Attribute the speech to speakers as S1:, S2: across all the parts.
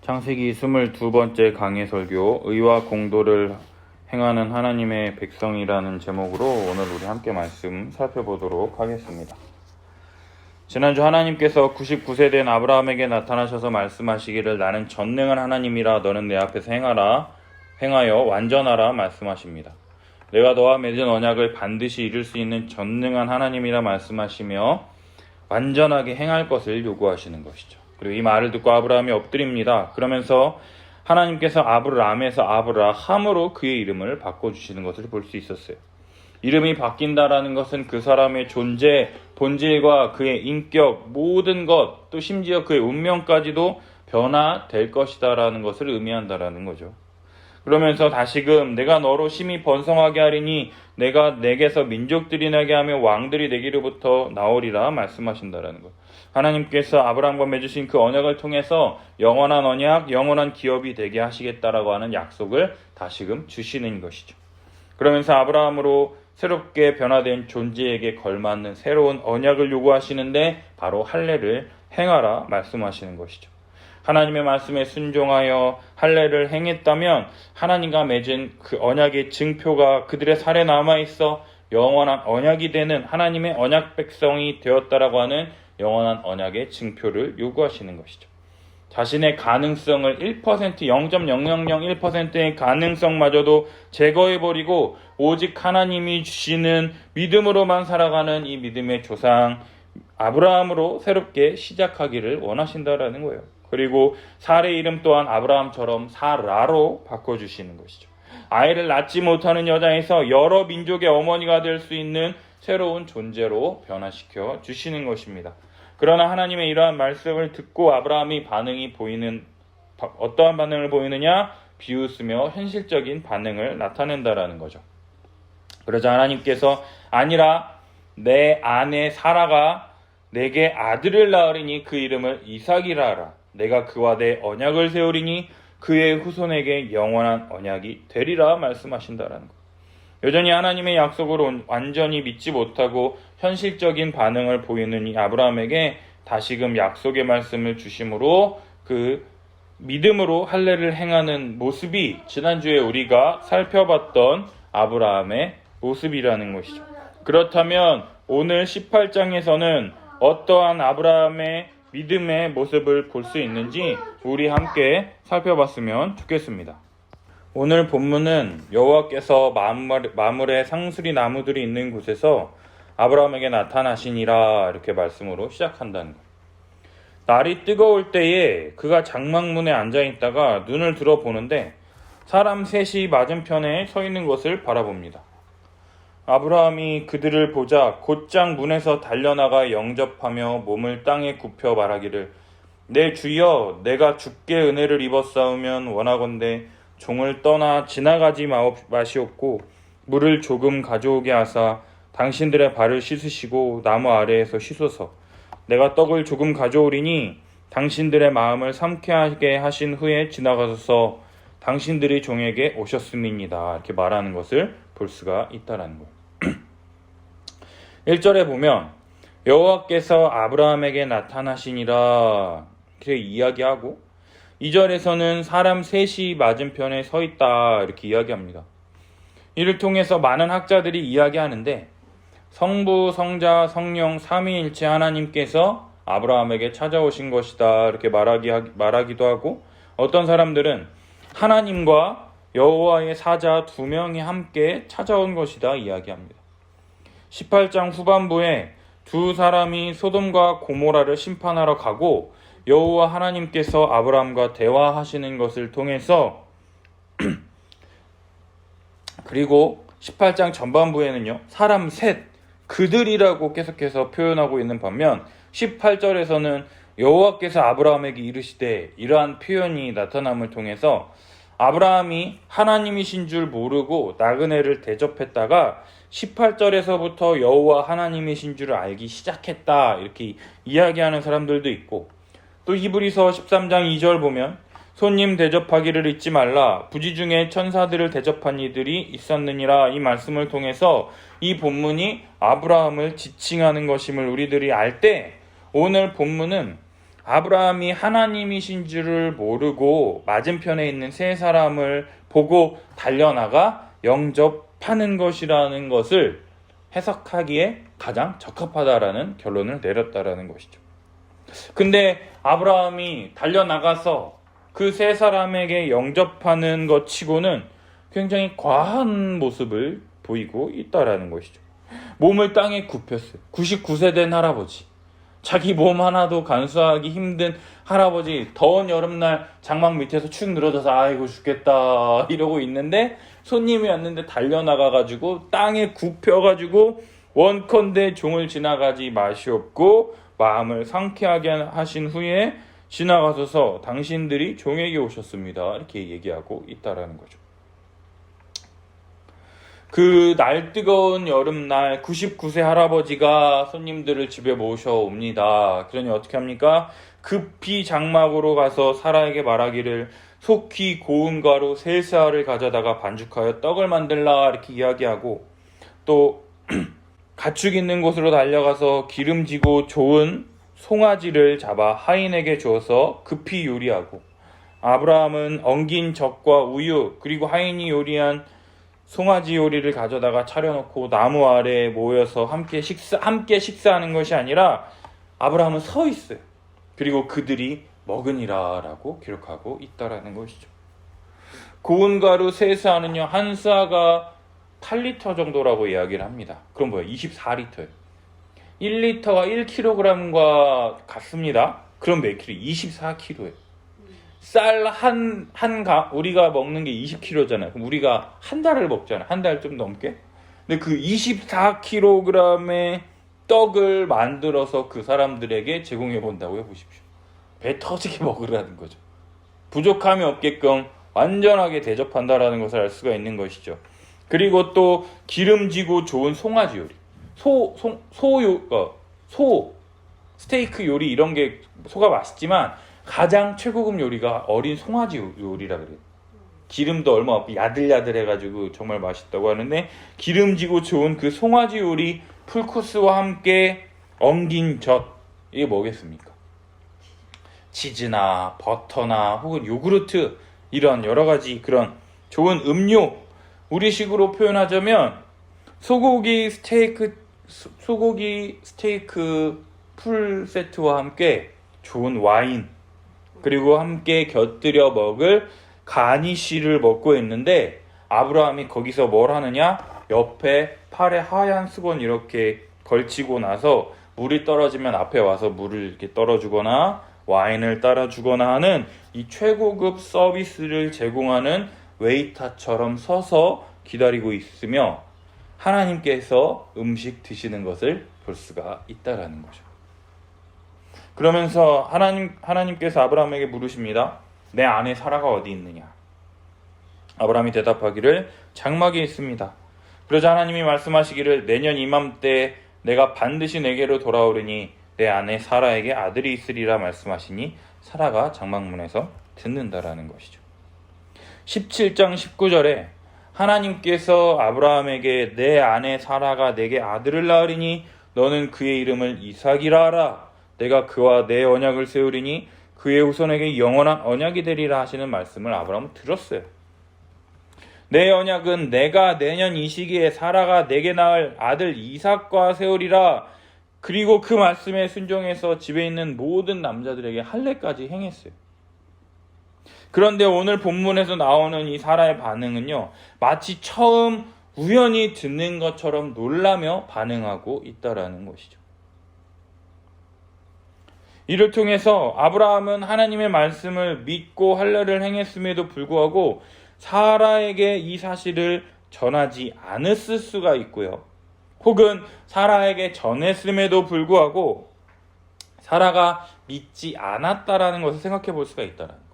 S1: 창세기 22번째 강해 설교, 의와 공도를 행하는 하나님의 백성이라는 제목으로 오늘 우리 함께 말씀 살펴보도록 하겠습니다. 지난주 하나님께서 99세 된 아브라함에게 나타나셔서 말씀하시기를 나는 전능한 하나님이라 너는 내 앞에서 행하여 완전하라 말씀하십니다. 내가 너와 맺은 언약을 반드시 이룰 수 있는 전능한 하나님이라 말씀하시며 완전하게 행할 것을 요구하시는 것이죠. 그리고 이 말을 듣고 아브라함이 엎드립니다. 그러면서 하나님께서 아브람에서 아브라함으로 그의 이름을 바꿔주시는 것을 볼 수 있었어요. 이름이 바뀐다라는 것은 그 사람의 존재, 본질과 그의 인격, 모든 것, 또 심지어 그의 운명까지도 변화될 것이다라는 것을 의미한다라는 거죠. 그러면서 다시금 내가 너로 심히 번성하게 하리니 내가 내게서 민족들이 나게 하며 왕들이 내게로부터 나오리라 말씀하신다라는 것. 하나님께서 아브라함과 맺으신 그 언약을 통해서 영원한 언약, 영원한 기업이 되게 하시겠다라고 하는 약속을 다시금 주시는 것이죠. 그러면서 아브라함으로 새롭게 변화된 존재에게 걸맞는 새로운 언약을 요구하시는데 바로 할례를 행하라 말씀하시는 것이죠. 하나님의 말씀에 순종하여 할례를 행했다면 하나님과 맺은 그 언약의 증표가 그들의 살에 남아있어 영원한 언약이 되는 하나님의 언약 백성이 되었다라고 하는 영원한 언약의 증표를 요구하시는 것이죠. 자신의 가능성을 1%, 0.0001%의 가능성마저도 제거해버리고 오직 하나님이 주시는 믿음으로만 살아가는 이 믿음의 조상 아브라함으로 새롭게 시작하기를 원하신다라는 거예요. 그리고 사라의 이름 또한 아브라함처럼 사라로 바꿔주시는 것이죠. 아이를 낳지 못하는 여자에서 여러 민족의 어머니가 될 수 있는 새로운 존재로 변화시켜 주시는 것입니다. 그러나 하나님의 이러한 말씀을 듣고 아브라함이 어떠한 반응을 보이느냐? 비웃으며 현실적인 반응을 나타낸다라는 거죠. 그러자 하나님께서 아니라 내 아내 사라가 내게 아들을 낳으리니 그 이름을 이삭이라 하라. 내가 그와 내 언약을 세우리니 그의 후손에게 영원한 언약이 되리라 말씀하신다라는 것. 여전히 하나님의 약속을 완전히 믿지 못하고 현실적인 반응을 보이는 이 아브라함에게 다시금 약속의 말씀을 주심으로 그 믿음으로 할례를 행하는 모습이 지난주에 우리가 살펴봤던 아브라함의 모습이라는 것이죠. 그렇다면 오늘 18장에서는 어떠한 아브라함의 믿음의 모습을 볼 수 있는지 우리 함께 살펴봤으면 좋겠습니다. 오늘 본문은 여호와께서 마물의 상수리 나무들이 있는 곳에서 아브라함에게 나타나시니라 이렇게 말씀으로 시작한다는 거예요. 날이 뜨거울 때에 그가 장막문에 앉아있다가 눈을 들어보는데 사람 셋이 맞은편에 서 있는 것을 바라봅니다. 아브라함이 그들을 보자 곧장 문에서 달려나가 영접하며 몸을 땅에 굽혀 말하기를 내 주여 내가 주께 은혜를 입었사오면 원하건대 종을 떠나 지나가지 마시옵고 물을 조금 가져오게 하사 당신들의 발을 씻으시고 나무 아래에서 쉬소서. 내가 떡을 조금 가져오리니 당신들의 마음을 삼케하게 하신 후에 지나가소서. 당신들이 종에게 오셨음이니이다. 이렇게 말하는 것을 볼 수가 있다라는 거예요. 1절에 보면 여호와께서 아브라함에게 나타나시니라 이렇게 이야기하고 2절에서는 사람 셋이 맞은편에 서 있다 이렇게 이야기합니다. 이를 통해서 많은 학자들이 이야기하는데 성부, 성자, 성령 삼위일체 하나님께서 아브라함에게 찾아오신 것이다 이렇게 말하기도 하고 어떤 사람들은 하나님과 여호와의 사자 두 명이 함께 찾아온 것이다 이야기합니다. 18장 후반부에 두 사람이 소돔과 고모라를 심판하러 가고 여호와 하나님께서 아브라함과 대화하시는 것을 통해서 그리고 18장 전반부에는요 사람 셋 그들이라고 계속해서 표현하고 있는 반면 18절에서는 여호와께서 아브라함에게 이르시되 이러한 표현이 나타남을 통해서 아브라함이 하나님이신 줄 모르고 나그네를 대접했다가 18절에서부터 여호와 하나님이신 줄을 알기 시작했다 이렇게 이야기하는 사람들도 있고 또 히브리서 13장 2절 보면 손님 대접하기를 잊지 말라 부지 중에 천사들을 대접한 이들이 있었느니라 이 말씀을 통해서 이 본문이 아브라함을 지칭하는 것임을 우리들이 알 때 오늘 본문은 아브라함이 하나님이신 줄을 모르고 맞은편에 있는 세 사람을 보고 달려나가 영접하는 것이라는 것을 해석하기에 가장 적합하다라는 결론을 내렸다라는 것이죠. 근데 아브라함이 달려나가서 그 세 사람에게 영접하는 것 치고는 굉장히 과한 모습을 보이고 있다라는 것이죠. 몸을 땅에 굽혔어요. 99세 된 할아버지. 자기 몸 하나도 간수하기 힘든 할아버지, 더운 여름날 장막 밑에서 축 늘어져서 아이고 죽겠다 이러고 있는데 손님이 왔는데 달려나가가지고 땅에 굽혀가지고 원컨대 종을 지나가지 마시옵고 마음을 상쾌하게 하신 후에 지나가셔서 당신들이 종에게 오셨습니다. 이렇게 얘기하고 있다라는 거죠. 그 날 뜨거운 여름날 99세 할아버지가 손님들을 집에 모셔옵니다. 그러니 어떻게 합니까? 급히 장막으로 가서 사라에게 말하기를 속히 고운 가루 3쌀을 가져다가 반죽하여 떡을 만들라 이렇게 이야기하고 또 가축 있는 곳으로 달려가서 기름지고 좋은 송아지를 잡아 하인에게 주어서 급히 요리하고 아브라함은 엉긴 젖과 우유 그리고 하인이 요리한 송아지 요리를 가져다가 차려놓고 나무 아래에 모여서 함께 식사하는 것이 아니라 아브라함은 서 있어요. 그리고 그들이 먹으니라 라고 기록하고 있다라는 것이죠. 고운 가루 3스아는요 한 스아가 8리터 정도라고 이야기를 합니다. 그럼 뭐예요? 24리터예요. 1리터가 1kg과 같습니다. 그럼 몇 킬로? 24kg예요. 쌀 우리가 먹는 게 20kg잖아요. 그럼 우리가 한 달을 먹잖아요. 한 달 좀 넘게. 근데 그 24kg의 떡을 만들어서 그 사람들에게 제공해 본다고요. 보십시오. 배 터지게 먹으라는 거죠. 부족함이 없게끔 완전하게 대접한다라는 것을 알 수가 있는 것이죠. 그리고 또 기름지고 좋은 송아지 요리. 스테이크 요리 이런 게 소가 맛있지만 가장 최고급 요리가 어린 송아지 요리라 그래요. 기름도 얼마 없고 야들야들해가지고 정말 맛있다고 하는데 기름지고 좋은 그 송아지 요리 풀코스와 함께 엉긴 젖 이게 뭐겠습니까? 치즈나 버터나 혹은 요구르트 이런 여러 가지 그런 좋은 음료 우리식으로 표현하자면 소고기 스테이크 풀 세트와 함께 좋은 와인 그리고 함께 곁들여 먹을 가니쉬를 먹고 있는데 아브라함이 거기서 뭘 하느냐? 옆에 팔에 하얀 수건 이렇게 걸치고 나서 물이 떨어지면 앞에 와서 물을 이렇게 떨어주거나 와인을 따라주거나 하는 이 최고급 서비스를 제공하는 웨이터처럼 서서 기다리고 있으며 하나님께서 음식 드시는 것을 볼 수가 있다라는 거죠. 그러면서 하나님께서 아브라함에게 물으십니다. 내 아내 사라가 어디 있느냐? 아브라함이 대답하기를 장막에 있습니다. 그러자 하나님이 말씀하시기를 내년 이맘때 내가 반드시 내게로 돌아오리니 내 아내 사라에게 아들이 있으리라 말씀하시니 사라가 장막문에서 듣는다라는 것이죠. 17장 19절에 하나님께서 아브라함에게 내 아내 사라가 내게 아들을 낳으리니 너는 그의 이름을 이삭이라 하라. 내가 그와 내 언약을 세우리니 그의 후손에게 영원한 언약이 되리라 하시는 말씀을 아브라함은 들었어요. 내 언약은 내가 내년 이 시기에 사라가 내게 낳을 아들 이삭과 세우리라. 그리고 그 말씀에 순종해서 집에 있는 모든 남자들에게 할례까지 행했어요. 그런데 오늘 본문에서 나오는 이 사라의 반응은요, 마치 처음 우연히 듣는 것처럼 놀라며 반응하고 있다라는 것이죠. 이를 통해서 아브라함은 하나님의 말씀을 믿고 할례를 행했음에도 불구하고 사라에게 이 사실을 전하지 않았을 수가 있고요. 혹은 사라에게 전했음에도 불구하고 사라가 믿지 않았다라는 것을 생각해 볼 수가 있다라는 것.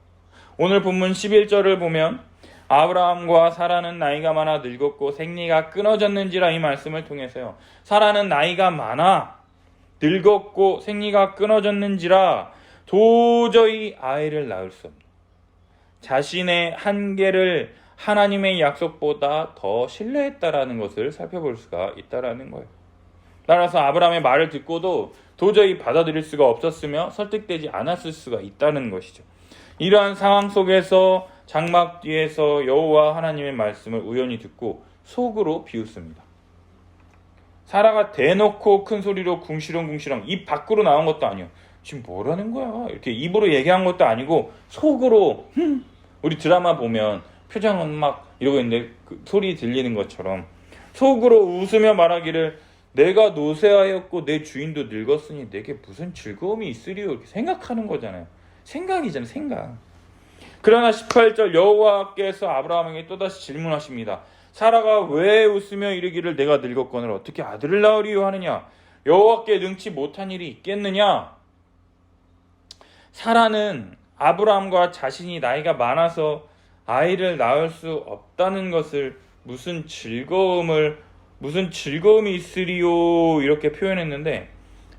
S1: 오늘 본문 11절을 보면 아브라함과 사라는 나이가 많아 늙었고 생리가 끊어졌는지라 이 말씀을 통해서요. 사라는 나이가 많아 늙었고 생리가 끊어졌는지라 도저히 아이를 낳을 수 없는 자신의 한계를 하나님의 약속보다 더 신뢰했다라는 것을 살펴볼 수가 있다라는 거예요. 따라서 아브라함의 말을 듣고도 도저히 받아들일 수가 없었으며 설득되지 않았을 수가 있다는 것이죠. 이러한 상황 속에서 장막 뒤에서 여호와 하나님의 말씀을 우연히 듣고 속으로 비웃습니다. 사라가 대놓고 큰 소리로 궁시렁궁시렁 입 밖으로 나온 것도 아니에요. 지금 뭐라는 거야? 이렇게 입으로 얘기한 것도 아니고 속으로 우리 드라마 보면 표정은 막 이러고 있는데 그 소리 들리는 것처럼 속으로 웃으며 말하기를 내가 노쇠하였고 내 주인도 늙었으니 내게 무슨 즐거움이 있으리요? 이렇게 생각하는 거잖아요. 생각이잖아요. 생각. 그러나 18절 여호와께서 아브라함에게 또다시 질문하십니다. 사라가 왜 웃으며 이르기를 내가 늙었거늘 어떻게 아들을 낳으리요 하느냐? 여호와께 능치 못한 일이 있겠느냐? 사라는 아브라함과 자신이 나이가 많아서 아이를 낳을 수 없다는 것을 무슨 즐거움이 있으리요 이렇게 표현했는데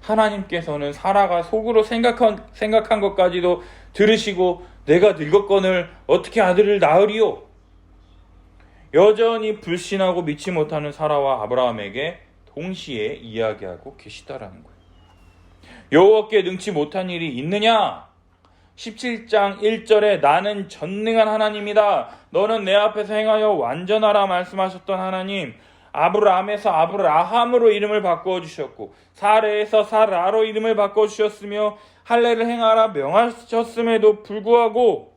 S1: 하나님께서는 사라가 속으로 생각한 것까지도 들으시고 내가 늙었거늘 어떻게 아들을 낳으리요? 여전히 불신하고 믿지 못하는 사라와 아브라함에게 동시에 이야기하고 계시다라는 거예요. 여호와께 능치 못한 일이 있느냐? 17장 1절에 나는 전능한 하나님이다. 너는 내 앞에서 행하여 완전하라 말씀하셨던 하나님. 아브라함에서 아브라함으로 이름을 바꾸어 주셨고 사레에서 사라로 이름을 바꾸어 주셨으며 할례를 행하라 명하셨음에도 불구하고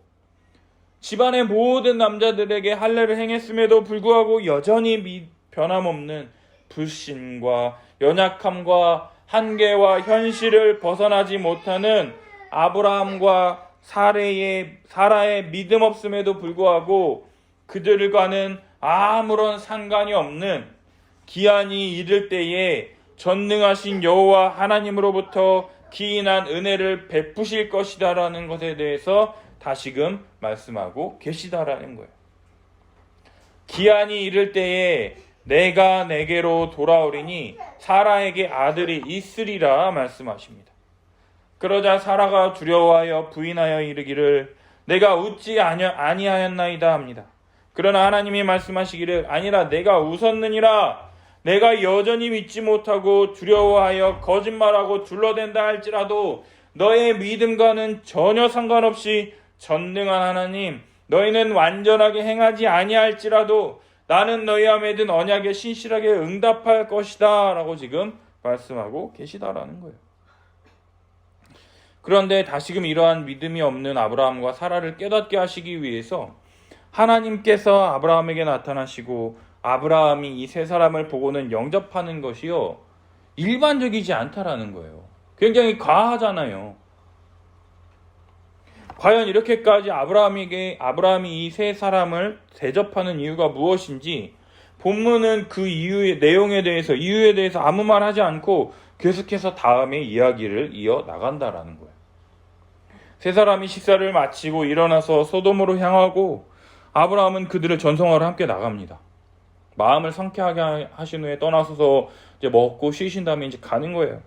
S1: 집안의 모든 남자들에게 할례를 행했음에도 불구하고 여전히 변함없는 불신과 연약함과 한계와 현실을 벗어나지 못하는 아브라함과 사라의 믿음 없음에도 불구하고 그들과는 아무런 상관이 없는 기한이 이를 때에 전능하신 여호와 하나님으로부터 기인한 은혜를 베푸실 것이다라는 것에 대해서 다시금 말씀하고 계시다라는 거예요. 기한이 이를 때에 내가 내게로 돌아오리니 사라에게 아들이 있으리라 말씀하십니다. 그러자 사라가 두려워하여 부인하여 이르기를 내가 웃지 아니하였나이다 합니다. 그러나 하나님이 말씀하시기를 아니라 내가 웃었느니라. 내가 여전히 믿지 못하고 두려워하여 거짓말하고 둘러댄다 할지라도 너의 믿음과는 전혀 상관없이 전능한 하나님 너희는 완전하게 행하지 아니할지라도 나는 너희와 맺은 언약에 신실하게 응답할 것이다 라고 지금 말씀하고 계시다라는 거예요. 그런데 다시금 이러한 믿음이 없는 아브라함과 사라를 깨닫게 하시기 위해서 하나님께서 아브라함에게 나타나시고 아브라함이 이 세 사람을 보고는 영접하는 것이요 일반적이지 않다라는 거예요. 굉장히 과하잖아요. 과연 이렇게까지 아브라함이 이 세 사람을 대접하는 이유가 무엇인지 본문은 그 이유의 내용에 대해서 이유에 대해서 아무 말 하지 않고 계속해서 다음에 이야기를 이어 나간다라는 거예요. 세 사람이 식사를 마치고 일어나서 소돔으로 향하고 아브라함은 그들을 전송하러 함께 나갑니다. 마음을 상쾌하게 하신 후에 떠나서서 이제 먹고 쉬신 다음에 이제 가는 거예요.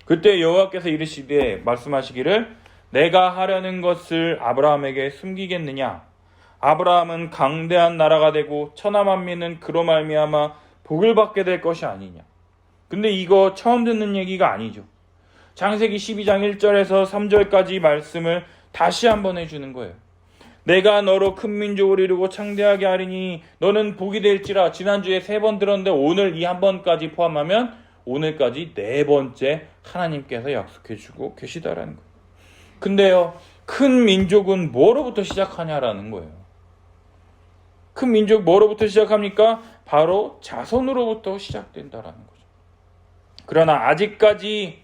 S1: 그때 여호와께서 이르시되 말씀하시기를 내가 하려는 것을 아브라함에게 숨기겠느냐? 아브라함은 강대한 나라가 되고 천하 만민은 그로 말미암아 복을 받게 될 것이 아니냐. 근데 이거 처음 듣는 얘기가 아니죠. 창세기 12장 1절에서 3절까지 말씀을 다시 한번 해주는 거예요. 내가 너로 큰 민족을 이루고 창대하게 하리니 너는 복이 될지라. 지난주에 3번 들었는데 오늘 이 한 번까지 포함하면 오늘까지 4번째 하나님께서 약속해주고 계시다라는 거예요. 근데요, 큰 민족은 뭐로부터 시작하냐라는 거예요. 큰 민족 뭐로부터 시작합니까? 바로 자손으로부터 시작된다라는 거죠. 그러나 아직까지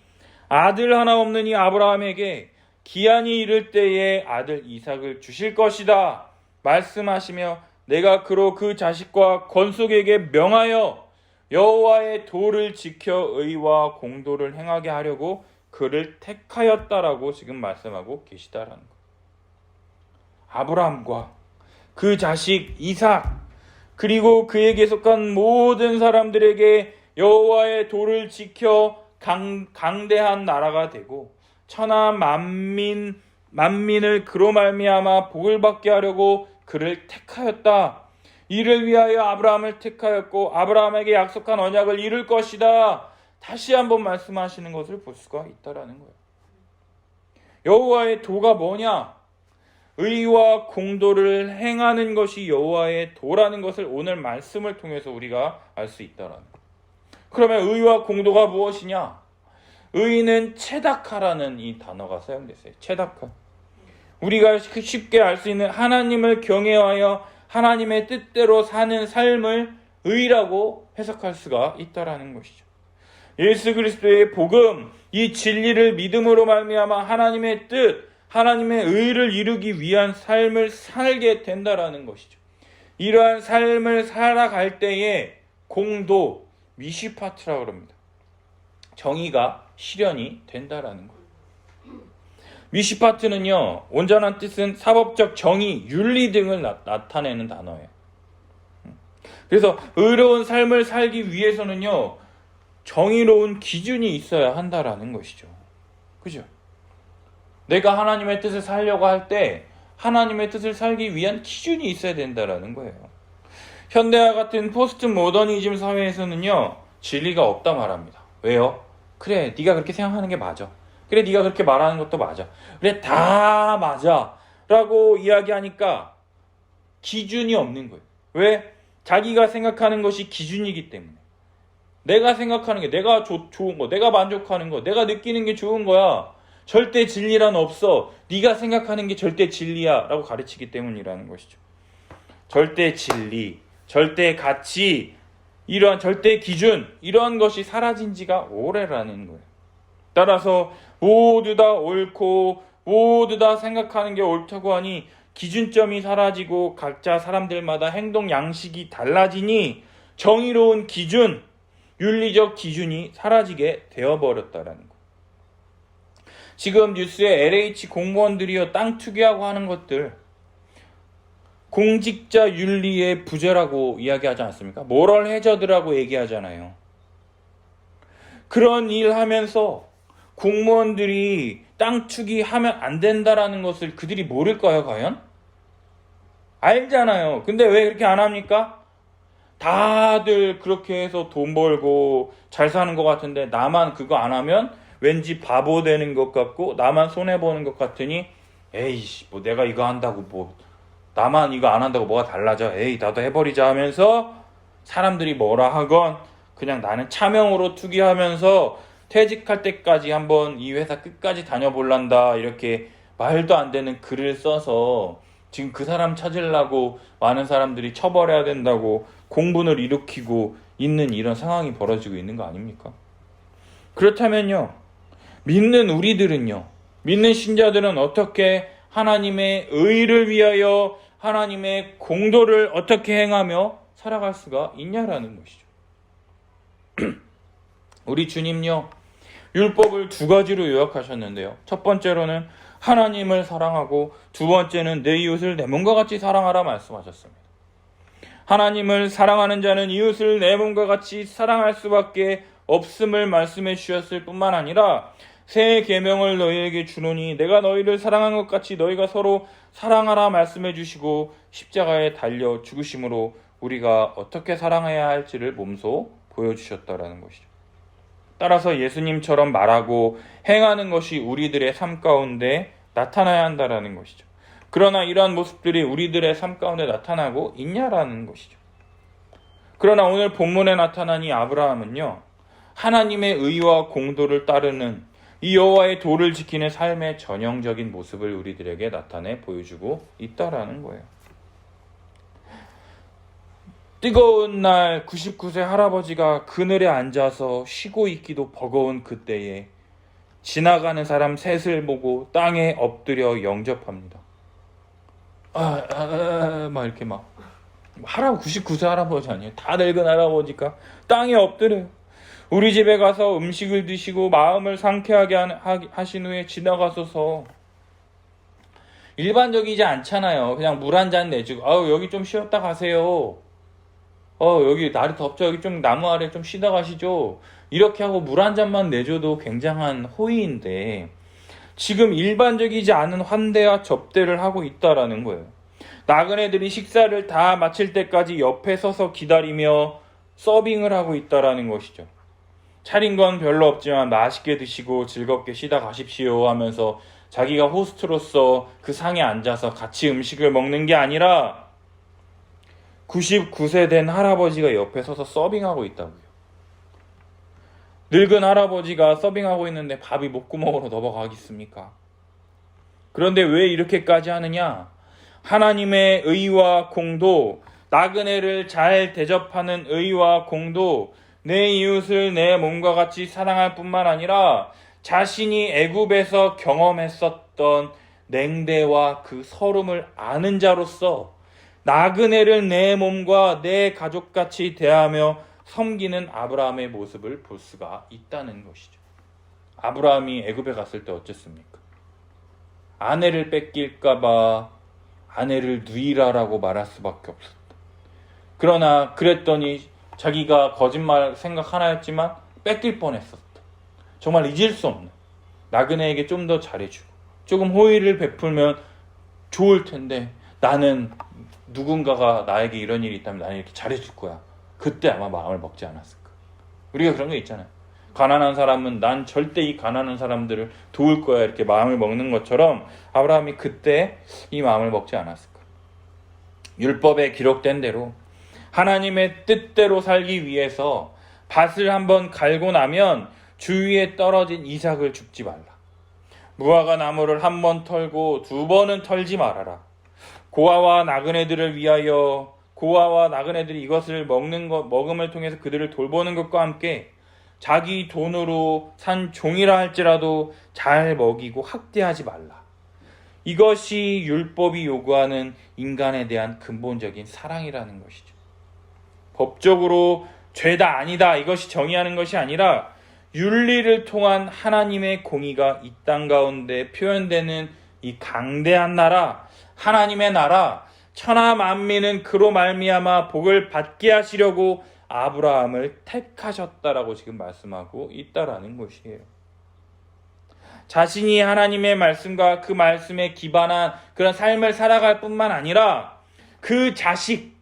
S1: 아들 하나 없는 이 아브라함에게 기한이 이를 때에 아들 이삭을 주실 것이다 말씀하시며 내가 그로 그 자식과 건속에게 명하여 여호와의 도를 지켜 의와 공도를 행하게 하려고 그를 택하였다라고 지금 말씀하고 계시다라는 거예요. 아브라함과 그 자식 이삭 그리고 그에게 속한 모든 사람들에게 여호와의 도를 지켜 강대한 나라가 되고 천하 만민을 그로 말미암아 복을 받게 하려고 그를 택하였다. 이를 위하여 아브라함을 택하였고 아브라함에게 약속한 언약을 이룰 것이다. 다시 한번 말씀하시는 것을 볼 수가 있다라는 거예요. 여호와의 도가 뭐냐? 의와 공도를 행하는 것이 여호와의 도라는 것을 오늘 말씀을 통해서 우리가 알 수 있다라는 거예요. 그러면 의와 공도가 무엇이냐? 의는 체다카라는 이 단어가 사용됐어요. 체다카. 우리가 쉽게 알 수 있는 하나님을 경외하여 하나님의 뜻대로 사는 삶을 의라고 해석할 수가 있다라는 것이죠. 예수 그리스도의 복음, 이 진리를 믿음으로 말미암아 하나님의 뜻, 하나님의 의를 이루기 위한 삶을 살게 된다라는 것이죠. 이러한 삶을 살아갈 때에 공도, 미시파트라고 합니다. 정의가 실현이 된다라는 거예요. 미시파트는요, 온전한 뜻은 사법적 정의, 윤리 등을 나타내는 단어예요. 그래서 의로운 삶을 살기 위해서는요, 정의로운 기준이 있어야 한다라는 것이죠. 그죠? 내가 하나님의 뜻을 살려고 할 때 하나님의 뜻을 살기 위한 기준이 있어야 된다라는 거예요. 현대와 같은 포스트 모더니즘 사회에서는요, 진리가 없다 말합니다. 왜요? 그래, 네가 그렇게 생각하는 게 맞아. 그래, 네가 그렇게 말하는 것도 맞아. 그래, 다 맞아 라고 이야기하니까 기준이 없는 거예요. 왜? 자기가 생각하는 것이 기준이기 때문에. 내가 생각하는 게, 내가 좋은 거, 내가 만족하는 거, 내가 느끼는 게 좋은 거야. 절대 진리란 없어. 네가 생각하는 게 절대 진리야 라고 가르치기 때문이라는 것이죠. 절대 진리, 절대 가치, 이러한 절대 기준, 이러한 것이 사라진 지가 오래라는 거예요. 따라서 모두 다 옳고 모두 다 생각하는 게 옳다고 하니 기준점이 사라지고 각자 사람들마다 행동 양식이 달라지니 정의로운 기준, 윤리적 기준이 사라지게 되어버렸다라는 거예요. 지금 뉴스에 LH 공무원들이요, 땅 투기하고 하는 것들, 공직자 윤리의 부재라고 이야기하지 않습니까? 모럴 해저드라고 얘기하잖아요. 그런 일 하면서 공무원들이 땅 투기하면 안 된다라는 것을 그들이 모를까요, 과연? 알잖아요. 근데 왜 그렇게 안 합니까? 다들 그렇게 해서 돈 벌고 잘 사는 것 같은데 나만 그거 안 하면 왠지 바보 되는 것 같고 나만 손해보는 것 같으니 에이씨, 뭐 내가 이거 한다고 뭐 나만 이거 안 한다고 뭐가 달라져. 에이, 나도 해버리자 하면서 사람들이 뭐라 하건 그냥 나는 차명으로 투기하면서 퇴직할 때까지 한번 이 회사 끝까지 다녀볼란다, 이렇게 말도 안 되는 글을 써서 지금 그 사람 찾으려고 많은 사람들이 처벌해야 된다고 공분을 일으키고 있는 이런 상황이 벌어지고 있는 거 아닙니까? 그렇다면요, 믿는 우리들은요, 믿는 신자들은 어떻게 하나님의 의를 위하여 하나님의 공도를 어떻게 행하며 살아갈 수가 있냐라는 것이죠. 우리 주님요, 율법을 두 가지로 요약하셨는데요. 첫 번째로는 하나님을 사랑하고 두 번째는 내 이웃을 내 몸과 같이 사랑하라 말씀하셨습니다. 하나님을 사랑하는 자는 이웃을 내 몸과 같이 사랑할 수밖에 없음을 말씀해 주셨을 뿐만 아니라 새 계명을 너희에게 주노니 내가 너희를 사랑한 것 같이 너희가 서로 사랑하라 말씀해 주시고 십자가에 달려 죽으심으로 우리가 어떻게 사랑해야 할지를 몸소 보여주셨다라는 것이죠. 따라서 예수님처럼 말하고 행하는 것이 우리들의 삶 가운데 나타나야 한다라는 것이죠. 그러나 이러한 모습들이 우리들의 삶 가운데 나타나고 있냐라는 것이죠. 그러나 오늘 본문에 나타난 이 아브라함은요, 하나님의 의와 공도를 따르는 이 여호와의 도를 지키는 삶의 전형적인 모습을 우리들에게 나타내 보여주고 있다라는 거예요. 뜨거운 날 99세 할아버지가 그늘에 앉아서 쉬고 있기도 버거운 그때에 지나가는 사람 셋을 보고 땅에 엎드려 영접합니다. 막 이렇게 막 99세 할아버지 아니에요? 다 늙은 할아버지가 땅에 엎드려요. 우리 집에 가서 음식을 드시고 마음을 상쾌하게 하신 후에 지나가소서. 일반적이지 않잖아요. 그냥 물 한 잔 내주고 여기 좀 쉬었다 가세요. 여기 날이 덥죠. 여기 좀 나무 아래 좀 쉬다 가시죠. 이렇게 하고 물 한 잔만 내줘도 굉장한 호의인데 지금 일반적이지 않은 환대와 접대를 하고 있다라는 거예요. 나그네들이 식사를 다 마칠 때까지 옆에 서서 기다리며 서빙을 하고 있다라는 것이죠. 차린 건 별로 없지만 맛있게 드시고 즐겁게 쉬다 가십시오 하면서 자기가 호스트로서 그 상에 앉아서 같이 음식을 먹는 게 아니라 99세 된 할아버지가 옆에 서서 서빙하고 있다고요. 늙은 할아버지가 서빙하고 있는데 밥이 목구멍으로 넘어가겠습니까? 그런데 왜 이렇게까지 하느냐? 하나님의 의와 공도, 나그네를 잘 대접하는 의와 공도, 내 이웃을 내 몸과 같이 사랑할 뿐만 아니라 자신이 애굽에서 경험했었던 냉대와 그 서름을 아는 자로서 나그네를 내 몸과 내 가족같이 대하며 섬기는 아브라함의 모습을 볼 수가 있다는 것이죠. 아브라함이 애굽에 갔을 때 어땠습니까? 아내를 뺏길까봐 아내를 누이라라고 말할 수밖에 없었다. 그러나 그랬더니 자기가 거짓말 생각 하나였지만 뺏길 뻔했었다. 정말 잊을 수 없는, 나그네에게 좀 더 잘해주고 조금 호의를 베풀면 좋을 텐데 나는 누군가가 나에게 이런 일이 있다면 나는 이렇게 잘해줄 거야. 그때 아마 마음을 먹지 않았을까. 우리가 그런 게 있잖아요. 가난한 사람은 난 절대 이 가난한 사람들을 도울 거야 이렇게 마음을 먹는 것처럼 아브라함이 그때 이 마음을 먹지 않았을까. 율법에 기록된 대로 하나님의 뜻대로 살기 위해서 밭을 한번 갈고 나면 주위에 떨어진 이삭을 줍지 말라. 무화과 나무를 한 번 털고 2번은 털지 말아라. 고아와 나그네들을 위하여, 고아와 나그네들이 이것을 먹음을 통해서 그들을 돌보는 것과 함께 자기 돈으로 산 종이라 할지라도 잘 먹이고 학대하지 말라. 이것이 율법이 요구하는 인간에 대한 근본적인 사랑이라는 것이죠. 법적으로 죄다 아니다 이것이 정의하는 것이 아니라 윤리를 통한 하나님의 공의가 이 땅 가운데 표현되는 이 강대한 나라, 하나님의 나라, 천하 만민은 그로 말미암아 복을 받게 하시려고 아브라함을 택하셨다라고 지금 말씀하고 있다라는 것이에요. 자신이 하나님의 말씀과 그 말씀에 기반한 그런 삶을 살아갈 뿐만 아니라 그 자식,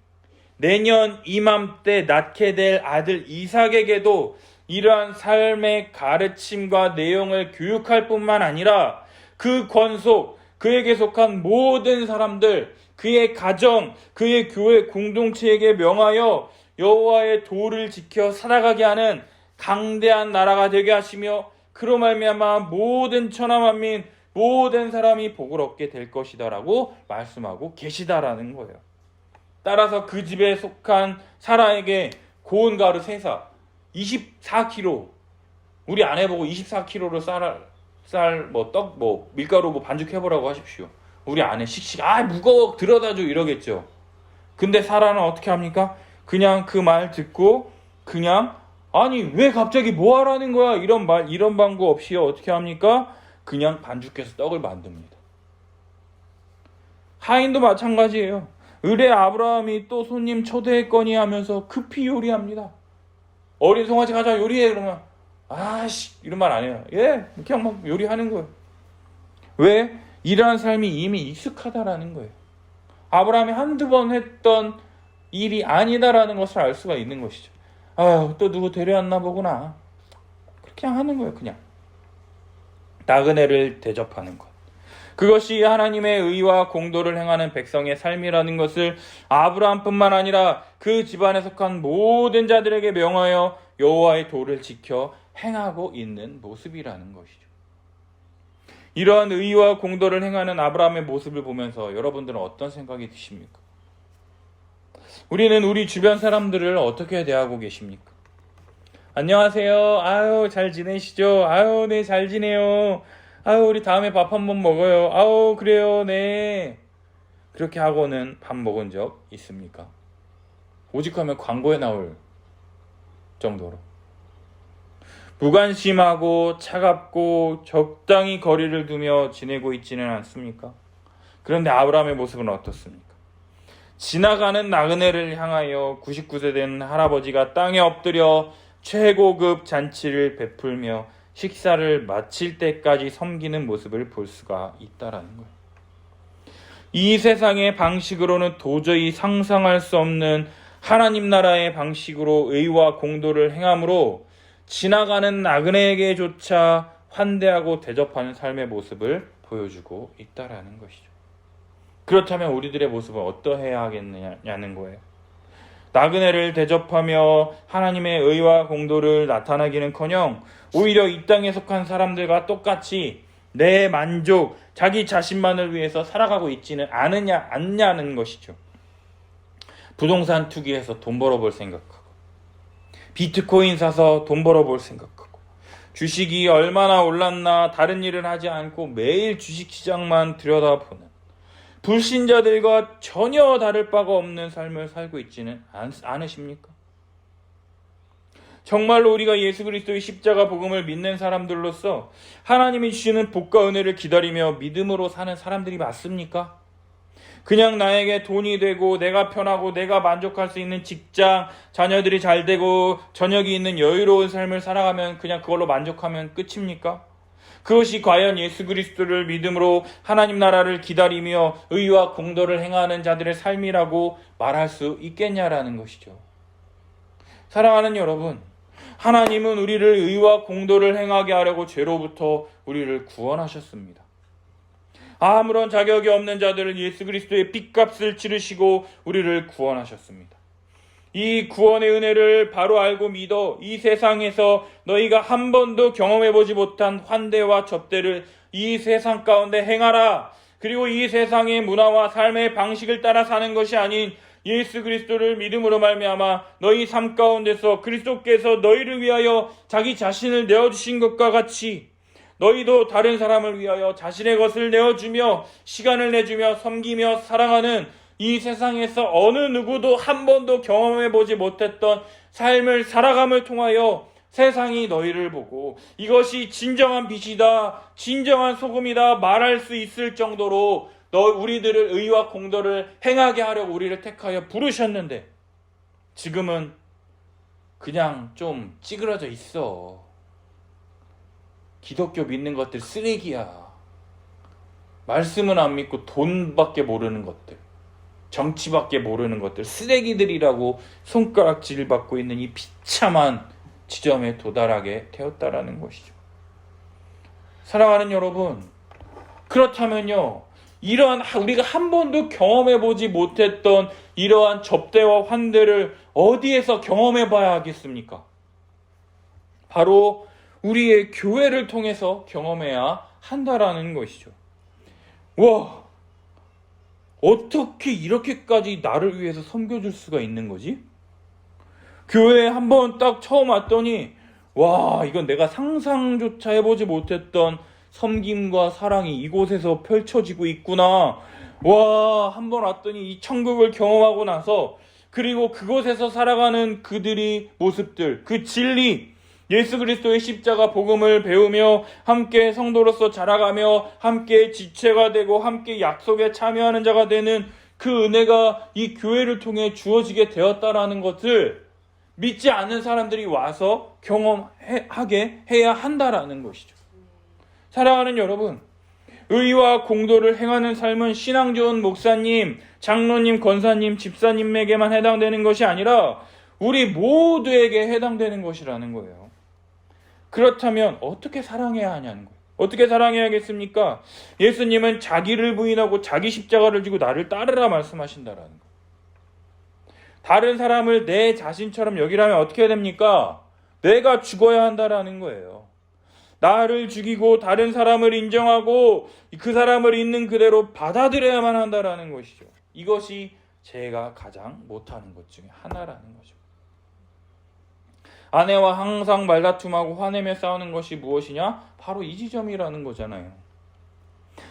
S1: 내년 이맘때 낳게 될 아들 이삭에게도 이러한 삶의 가르침과 내용을 교육할 뿐만 아니라 그 권속, 그에게 속한 모든 사람들, 그의 가정, 그의 교회 공동체에게 명하여 여호와의 도를 지켜 살아가게 하는 강대한 나라가 되게 하시며 그로 말미암아 모든 천하 만민, 모든 사람이 복을 얻게 될 것이다라고 말씀하고 계시다라는 거예요. 따라서 그 집에 속한 사라에게 고운 가루 세사 24kg, 우리 아내 보고 24kg로 밀가루 반죽해보라고 하십시오. 우리 아내 씩씩 무거워 들여다줘 이러겠죠. 근데 사라는 어떻게 합니까? 그냥 그 말 듣고 그냥 아니 왜 갑자기 뭐 하라는 거야 이런 방구 없이 어떻게 합니까? 그냥 반죽해서 떡을 만듭니다. 하인도 마찬가지예요. 의뢰 아브라함이 또 손님 초대했거니 하면서 급히 요리합니다. 어린 송아지 가자 요리해 그러면 이런 말 안 해요. 그냥 막 요리하는 거예요. 왜? 이러한 삶이 이미 익숙하다라는 거예요. 아브라함이 한두 번 했던 일이 아니다라는 것을 알 수가 있는 것이죠. 또 누구 데려왔나 보구나. 그렇게 하는 거예요. 그냥 나그네를 대접하는 것, 그것이 하나님의 의와 공도를 행하는 백성의 삶이라는 것을 아브라함뿐만 아니라 그 집안에 속한 모든 자들에게 명하여 여호와의 도를 지켜 행하고 있는 모습이라는 것이죠. 이러한 의와 공도를 행하는 아브라함의 모습을 보면서 여러분들은 어떤 생각이 드십니까? 우리는 우리 주변 사람들을 어떻게 대하고 계십니까? 안녕하세요. 잘 지내시죠? 네, 잘 지내요. 우리 다음에 밥 한번 먹어요. 그래요, 네. 그렇게 하고는 밥 먹은 적 있습니까? 오직하면 광고에 나올 정도로. 무관심하고 차갑고 적당히 거리를 두며 지내고 있지는 않습니까? 그런데 아브라함의 모습은 어떻습니까? 지나가는 나그네를 향하여 99세 된 할아버지가 땅에 엎드려 최고급 잔치를 베풀며 식사를 마칠 때까지 섬기는 모습을 볼 수가 있다라는 거예요. 이 세상의 방식으로는 도저히 상상할 수 없는 하나님 나라의 방식으로 의와 공도를 행함으로 지나가는 나그네에게조차 환대하고 대접하는 삶의 모습을 보여주고 있다라는 것이죠. 그렇다면 우리들의 모습은 어떠해야 하겠느냐는 거예요. 나그네를 대접하며 하나님의 의와 공도를 나타나기는커녕 오히려 이 땅에 속한 사람들과 똑같이 내 만족, 자기 자신만을 위해서 살아가고 있지는 않냐는 것이죠. 부동산 투기해서 돈 벌어볼 생각하고, 비트코인 사서 돈 벌어볼 생각하고, 주식이 얼마나 올랐나 다른 일을 하지 않고 매일 주식시장만 들여다보는 불신자들과 전혀 다를 바가 없는 삶을 살고 있지는 않으십니까? 정말로 우리가 예수 그리스도의 십자가 복음을 믿는 사람들로서 하나님이 주시는 복과 은혜를 기다리며 믿음으로 사는 사람들이 맞습니까? 그냥 나에게 돈이 되고 내가 편하고 내가 만족할 수 있는 직장, 자녀들이 잘 되고 저녁이 있는 여유로운 삶을 살아가면 그냥 그걸로 만족하면 끝입니까? 그것이 과연 예수 그리스도를 믿음으로 하나님 나라를 기다리며 의와 공도를 행하는 자들의 삶이라고 말할 수 있겠냐라는 것이죠. 사랑하는 여러분, 하나님은 우리를 의와 공도를 행하게 하려고 죄로부터 우리를 구원하셨습니다. 아무런 자격이 없는 자들을 예수 그리스도의 핏값을 치르시고 우리를 구원하셨습니다. 이 구원의 은혜를 바로 알고 믿어 이 세상에서 너희가 한 번도 경험해보지 못한 환대와 접대를 이 세상 가운데 행하라. 그리고 이 세상의 문화와 삶의 방식을 따라 사는 것이 아닌 예수 그리스도를 믿음으로 말미암아 너희 삶 가운데서 그리스도께서 너희를 위하여 자기 자신을 내어주신 것과 같이 너희도 다른 사람을 위하여 자신의 것을 내어주며 시간을 내주며 섬기며 사랑하는 이 세상에서 어느 누구도 한 번도 경험해보지 못했던 삶을 살아감을 통하여 세상이 너희를 보고 이것이 진정한 빛이다, 진정한 소금이다 말할 수 있을 정도로 우리들을 의와 공도를 행하게 하려고 우리를 택하여 부르셨는데 지금은 그냥 좀 찌그러져 있어. 기독교 믿는 것들 쓰레기야. 말씀은 안 믿고 돈밖에 모르는 것들, 정치밖에 모르는 것들, 쓰레기들이라고 손가락질 받고 있는 이 비참한 지점에 도달하게 되었다라는 것이죠. 사랑하는 여러분, 그렇다면요, 이러한 우리가 한 번도 경험해보지 못했던 이러한 접대와 환대를 어디에서 경험해봐야 하겠습니까? 바로 우리의 교회를 통해서 경험해야 한다라는 것이죠. 와, 어떻게 이렇게까지 나를 위해서 섬겨줄 수가 있는 거지? 교회에 한번 딱 처음 왔더니 와, 이건 내가 상상조차 해보지 못했던 섬김과 사랑이 이곳에서 펼쳐지고 있구나. 와, 한번 왔더니 이 천국을 경험하고 나서 그리고 그곳에서 살아가는 그들의 모습들, 그 진리, 예수 그리스도의 십자가 복음을 배우며 함께 성도로서 자라가며 함께 지체가 되고 함께 약속에 참여하는 자가 되는 그 은혜가 이 교회를 통해 주어지게 되었다라는 것을 믿지 않는 사람들이 와서 경험하게 해야 한다라는 것이죠. 사랑하는 여러분, 의와 공도를 행하는 삶은 신앙 좋은 목사님, 장로님, 권사님, 집사님에게만 해당되는 것이 아니라 우리 모두에게 해당되는 것이라는 거예요. 그렇다면 어떻게 사랑해야 하냐는 거예요. 어떻게 사랑해야겠습니까? 예수님은 자기를 부인하고 자기 십자가를 지고 나를 따르라 말씀하신다라는 거예요. 다른 사람을 내 자신처럼 여기라면 어떻게 해야 됩니까? 내가 죽어야 한다라는 거예요. 나를 죽이고 다른 사람을 인정하고 그 사람을 있는 그대로 받아들여야만 한다라는 것이죠. 이것이 제가 가장 못하는 것 중에 하나라는 거죠. 아내와 항상 말다툼하고 화내며 싸우는 것이 무엇이냐? 바로 이 지점이라는 거잖아요.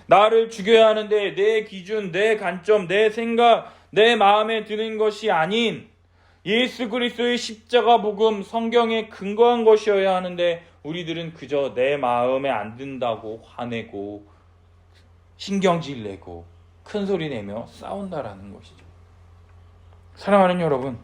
S1: 나를 죽여야 하는데 내 기준, 내 관점, 내 생각, 내 마음에 드는 것이 아닌 예수 그리스도의 십자가 복음, 성경에 근거한 것이어야 하는데 우리들은 그저 내 마음에 안 든다고 화내고 신경질 내고 큰소리 내며 싸운다라는 것이죠. 사랑하는 여러분,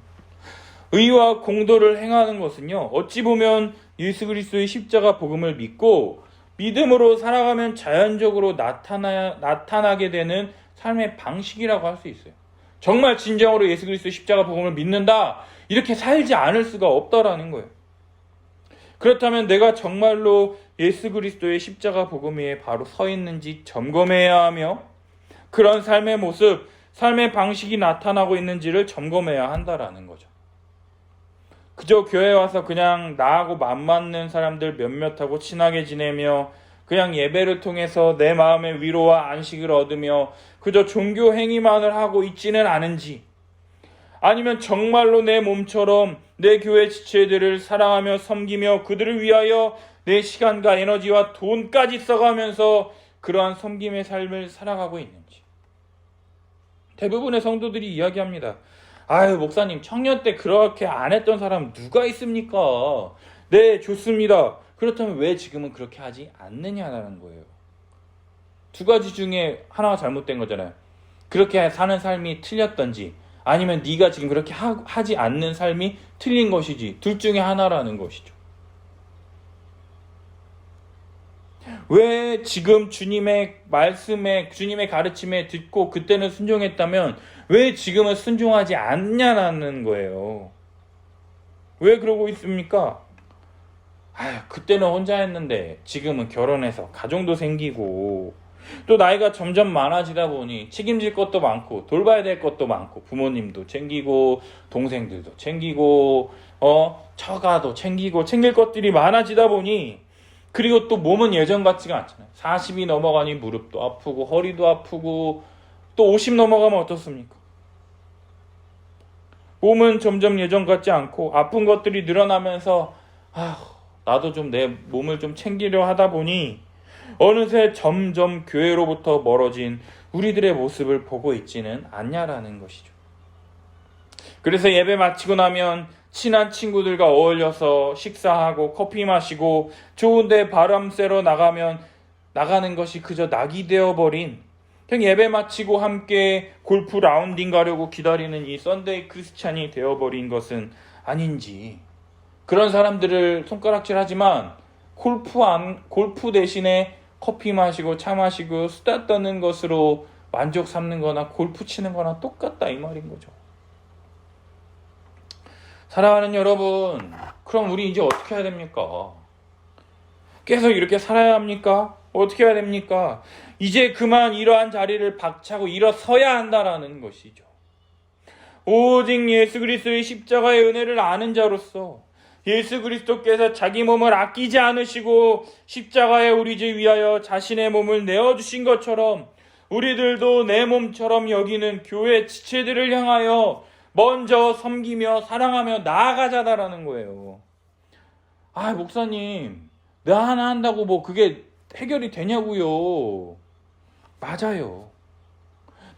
S1: 의와 공도를 행하는 것은요, 어찌 보면 예수 그리스도의 십자가 복음을 믿고 믿음으로 살아가면 자연적으로 나타나게 되는 삶의 방식이라고 할 수 있어요. 정말 진정으로 예수 그리스도의 십자가 복음을 믿는다, 이렇게 살지 않을 수가 없다라는 거예요. 그렇다면 내가 정말로 예수 그리스도의 십자가 복음 위에 바로 서 있는지 점검해야 하며 그런 삶의 모습, 삶의 방식이 나타나고 있는지를 점검해야 한다라는 거죠. 그저 교회 와서 그냥 나하고 맘맞는 사람들 몇몇하고 친하게 지내며 그냥 예배를 통해서 내 마음의 위로와 안식을 얻으며 그저 종교 행위만을 하고 있지는 않은지, 아니면 정말로 내 몸처럼 내 교회 지체들을 사랑하며 섬기며 그들을 위하여 내 시간과 에너지와 돈까지 써가면서 그러한 섬김의 삶을 살아가고 있는지. 대부분의 성도들이 이야기합니다. 아유, 목사님, 청년 때 그렇게 안 했던 사람 누가 있습니까? 네, 좋습니다. 그렇다면 왜 지금은 그렇게 하지 않느냐라는 거예요. 두 가지 중에 하나가 잘못된 거잖아요. 그렇게 사는 삶이 틀렸던지, 아니면 네가 지금 그렇게 하지 않는 삶이 틀린 것이지, 둘 중에 하나라는 것이죠. 왜 지금 주님의 말씀에, 주님의 가르침에 듣고 그때는 순종했다면 왜 지금은 순종하지 않냐는 거예요. 왜 그러고 있습니까? 그때는 혼자 했는데 지금은 결혼해서 가정도 생기고 또 나이가 점점 많아지다 보니 책임질 것도 많고 돌봐야 될 것도 많고 부모님도 챙기고 동생들도 챙기고 처가도 챙기고 챙길 것들이 많아지다 보니, 그리고 또 몸은 예전 같지가 않잖아요. 40이 넘어가니 무릎도 아프고 허리도 아프고 또 50 넘어가면 어떻습니까? 몸은 점점 예전 같지 않고 아픈 것들이 늘어나면서 나도 좀 내 몸을 좀 챙기려 하다 보니 어느새 점점 교회로부터 멀어진 우리들의 모습을 보고 있지는 않냐라는 것이죠. 그래서 예배 마치고 나면 친한 친구들과 어울려서 식사하고 커피 마시고 좋은데 바람 쐬러 나가는 것이 그저 낙이 되어버린, 그냥 예배 마치고 함께 골프 라운딩 가려고 기다리는 이 썬데이 크리스찬이 되어버린 것은 아닌지, 그런 사람들을 손가락질하지만 골프 대신에 커피 마시고 차 마시고 수다 떠는 것으로 만족 삼는 거나 골프 치는 거나 똑같다 이 말인 거죠. 사랑하는 여러분, 그럼 우리 이제 어떻게 해야 됩니까? 계속 이렇게 살아야 합니까? 어떻게 해야 됩니까? 이제 그만 이러한 자리를 박차고 일어서야 한다라는 것이죠. 오직 예수 그리스도의 십자가의 은혜를 아는 자로서 예수 그리스도께서 자기 몸을 아끼지 않으시고 십자가에 우리 죄 위하여 자신의 몸을 내어주신 것처럼 우리들도 내 몸처럼 여기는 교회 지체들을 향하여 먼저 섬기며 사랑하며 나아가자라는 거예요. 목사님, 나 하나 한다고 뭐 그게 해결이 되냐고요. 맞아요.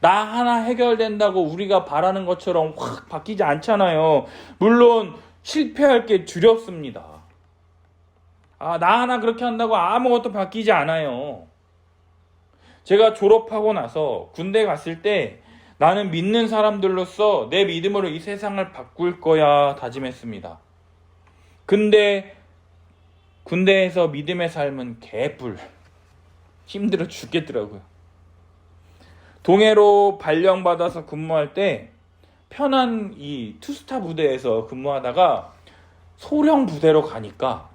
S1: 나 하나 해결된다고 우리가 바라는 것처럼 확 바뀌지 않잖아요. 물론 실패할 게 두렵습니다. 나 하나 그렇게 한다고 아무것도 바뀌지 않아요. 제가 졸업하고 나서 군대 갔을 때 나는 믿는 사람들로서 내 믿음으로 이 세상을 바꿀 거야 다짐했습니다. 근데 군대에서 믿음의 삶은 개뿔. 힘들어 죽겠더라고요. 동해로 발령받아서 근무할 때 편한 이 투스타 부대에서 근무하다가 소령 부대로 가니까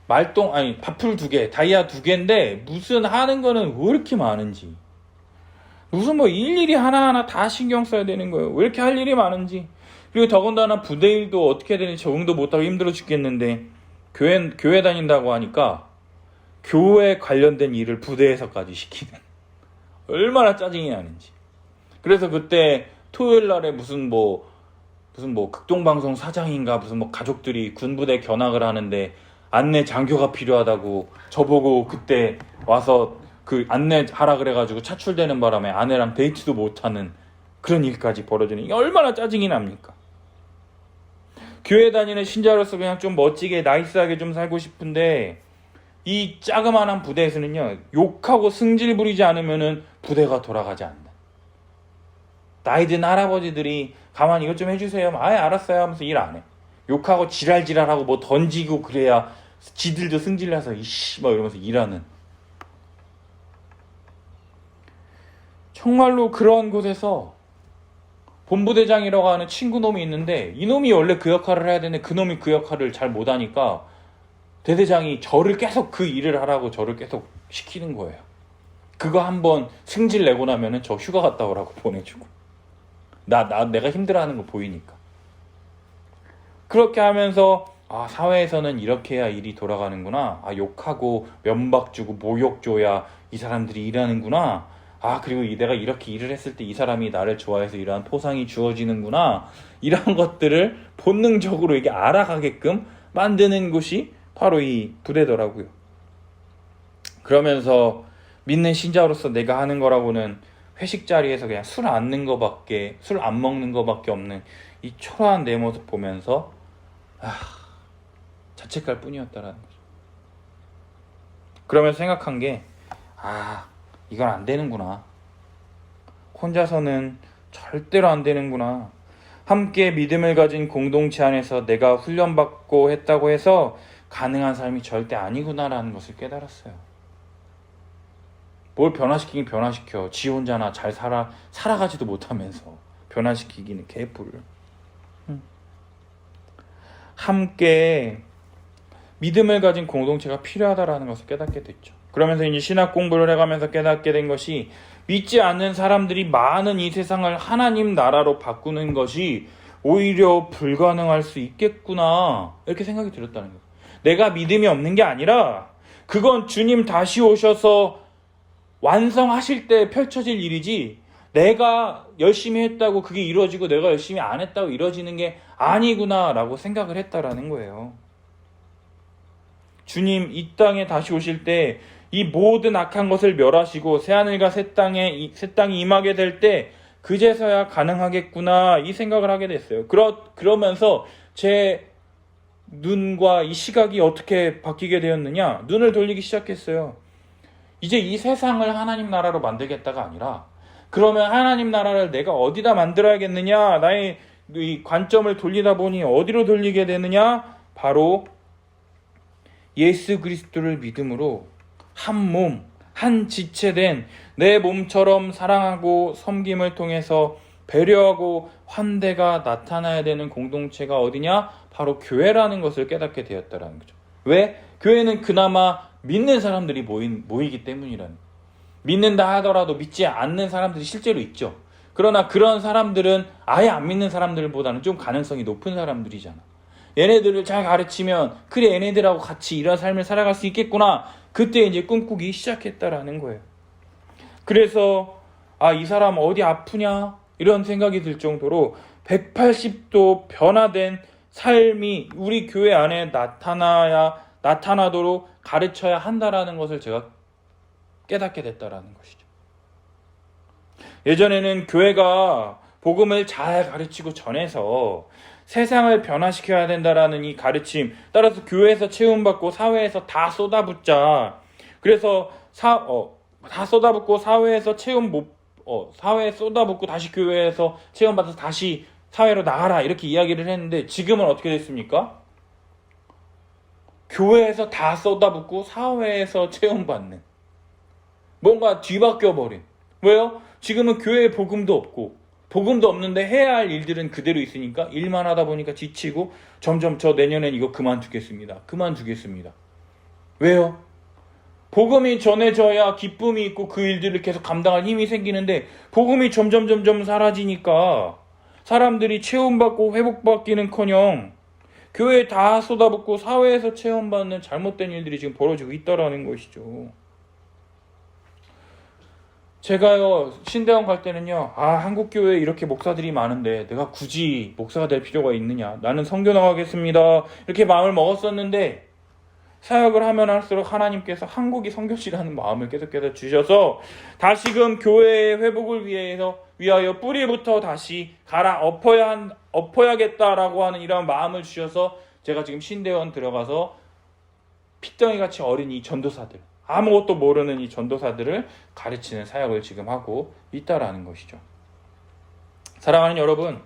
S1: 밥풀 2개, 다이아 2개인데 무슨 하는 거는 왜 이렇게 많은지, 무슨 뭐 일일이 하나하나 다 신경 써야 되는 거예요. 왜 이렇게 할 일이 많은지. 그리고 더군다나 부대 일도 어떻게 되는지 적응도 못하고 힘들어 죽겠는데 교회 다닌다고 하니까 교회 관련된 일을 부대에서까지 시키는, 얼마나 짜증이 나는지. 그래서 그때 토요일 날에 무슨 뭐 극동방송 사장인가 무슨 뭐 가족들이 군부대 견학을 하는데 안내 장교가 필요하다고 저보고 그때 와서 그 안내하라 그래가지고 차출되는 바람에 아내랑 데이트도 못하는 그런 일까지 벌어지는, 이게 얼마나 짜증이 납니까? 교회 다니는 신자로서 그냥 좀 멋지게 나이스하게 좀 살고 싶은데 이 자그마한 부대에서는요, 욕하고 승질 부리지 않으면은 부대가 돌아가지 않는, 나이 든 할아버지들이 가만히 이것 좀 해주세요. 알았어요 하면서 일 안 해. 욕하고 지랄하고 뭐 던지고 그래야 지들도 승질나서 이씨 막 이러면서 일하는. 정말로 그런 곳에서 본부대장이라고 하는 친구놈이 있는데 이놈이 원래 그 역할을 해야 되는데 그놈이 그 역할을 잘 못하니까 대대장이 저를 계속 그 일을 하라고 저를 계속 시키는 거예요. 그거 한번 승질 내고 나면은 저 휴가 갔다 오라고 보내주고 내가 힘들어하는 거 보이니까. 그렇게 하면서 사회에서는 이렇게 해야 일이 돌아가는구나. 욕하고 면박 주고 모욕 줘야 이 사람들이 일하는구나. 그리고 내가 이렇게 일을 했을 때 이 사람이 나를 좋아해서 이러한 포상이 주어지는구나. 이런 것들을 본능적으로 이게 알아가게끔 만드는 것이 바로 이 부대더라고요. 그러면서 믿는 신자로서 내가 하는 거라고는 회식 자리에서 그냥 술 안 먹는 거밖에 없는 이 초라한 내 모습 보면서 자책할 뿐이었다라는 거죠. 그러면서 생각한 게 이건 안 되는구나. 혼자서는 절대로 안 되는구나. 함께 믿음을 가진 공동체 안에서 내가 훈련받고 했다고 해서 가능한 삶이 절대 아니구나라는 것을 깨달았어요. 뭘 변화시키긴 변화시켜. 지 혼자나 잘 살아가지도 못하면서 변화시키기는 개뿔을. 함께 믿음을 가진 공동체가 필요하다라는 것을 깨닫게 됐죠. 그러면서 이제 신학 공부를 해가면서 깨닫게 된 것이 믿지 않는 사람들이 많은 이 세상을 하나님 나라로 바꾸는 것이 오히려 불가능할 수 있겠구나 이렇게 생각이 들었다는 거예요. 내가 믿음이 없는 게 아니라 그건 주님 다시 오셔서 완성하실 때 펼쳐질 일이지 내가 열심히 했다고 그게 이루어지고 내가 열심히 안 했다고 이루어지는 게 아니구나라고 생각을 했다라는 거예요. 주님 이 땅에 다시 오실 때 이 모든 악한 것을 멸하시고 새하늘과 새 땅이 임하게 될 때 그제서야 가능하겠구나 이 생각을 하게 됐어요. 그러면서 제 눈과 이 시각이 어떻게 바뀌게 되었느냐, 눈을 돌리기 시작했어요. 이제 이 세상을 하나님 나라로 만들겠다가 아니라 그러면 하나님 나라를 내가 어디다 만들어야겠느냐, 나의 이 관점을 돌리다 보니 어디로 돌리게 되느냐, 바로 예수 그리스도를 믿음으로 한 몸, 한 지체된 내 몸처럼 사랑하고 섬김을 통해서 배려하고 환대가 나타나야 되는 공동체가 어디냐? 바로 교회라는 것을 깨닫게 되었다라는 거죠. 왜? 교회는 그나마 믿는 사람들이 모이기 때문이라는. 믿는다 하더라도 믿지 않는 사람들이 실제로 있죠. 그러나 그런 사람들은 아예 안 믿는 사람들보다는 좀 가능성이 높은 사람들이잖아. 얘네들을 잘 가르치면 그래 얘네들하고 같이 이런 삶을 살아갈 수 있겠구나. 그때 이제 꿈꾸기 시작했다라는 거예요. 그래서 이 사람 어디 아프냐 이런 생각이 들 정도로 180도 변화된 삶이 우리 교회 안에 나타나도록 가르쳐야 한다라는 것을 제가 깨닫게 됐다라는 것이죠. 예전에는 교회가 복음을 잘 가르치고 전해서 세상을 변화시켜야 된다라는 이 가르침, 따라서 교회에서 채움받고 사회에서 다 쏟아붓자. 그래서 다 쏟아붓고 사회에서 사회에 쏟아붓고 다시 교회에서 채움받아서 다시 사회로 나가라 이렇게 이야기를 했는데 지금은 어떻게 됐습니까? 교회에서 다 쏟아붓고 사회에서 채움받는, 뭔가 뒤바뀌어 버린. 왜요? 지금은 교회에 복음도 없고 복음도 없는데 해야 할 일들은 그대로 있으니까 일만 하다 보니까 지치고 점점 저 내년엔 이거 그만두겠습니다. 왜요? 복음이 전해져야 기쁨이 있고 그 일들을 계속 감당할 힘이 생기는데 복음이 점점 사라지니까 사람들이 체험받고 회복받기는커녕 교회에 다 쏟아붓고 사회에서 체험받는 잘못된 일들이 지금 벌어지고 있다라는 것이죠. 제가요 신대원 갈 때는요 한국 교회에 이렇게 목사들이 많은데 내가 굳이 목사가 될 필요가 있느냐, 나는 선교 나가겠습니다 이렇게 마음을 먹었었는데 사역을 하면 할수록 하나님께서 한국이 선교지라는 마음을 계속해서 주셔서 다시금 교회의 회복을 위하여 뿌리부터 다시 갈아 엎어야겠다라고 하는 이런 마음을 주셔서 제가 지금 신대원 들어가서 핏덩이같이 어린 이 전도사들, 아무것도 모르는 이 전도사들을 가르치는 사역을 지금 하고 있다라는 것이죠. 사랑하는 여러분,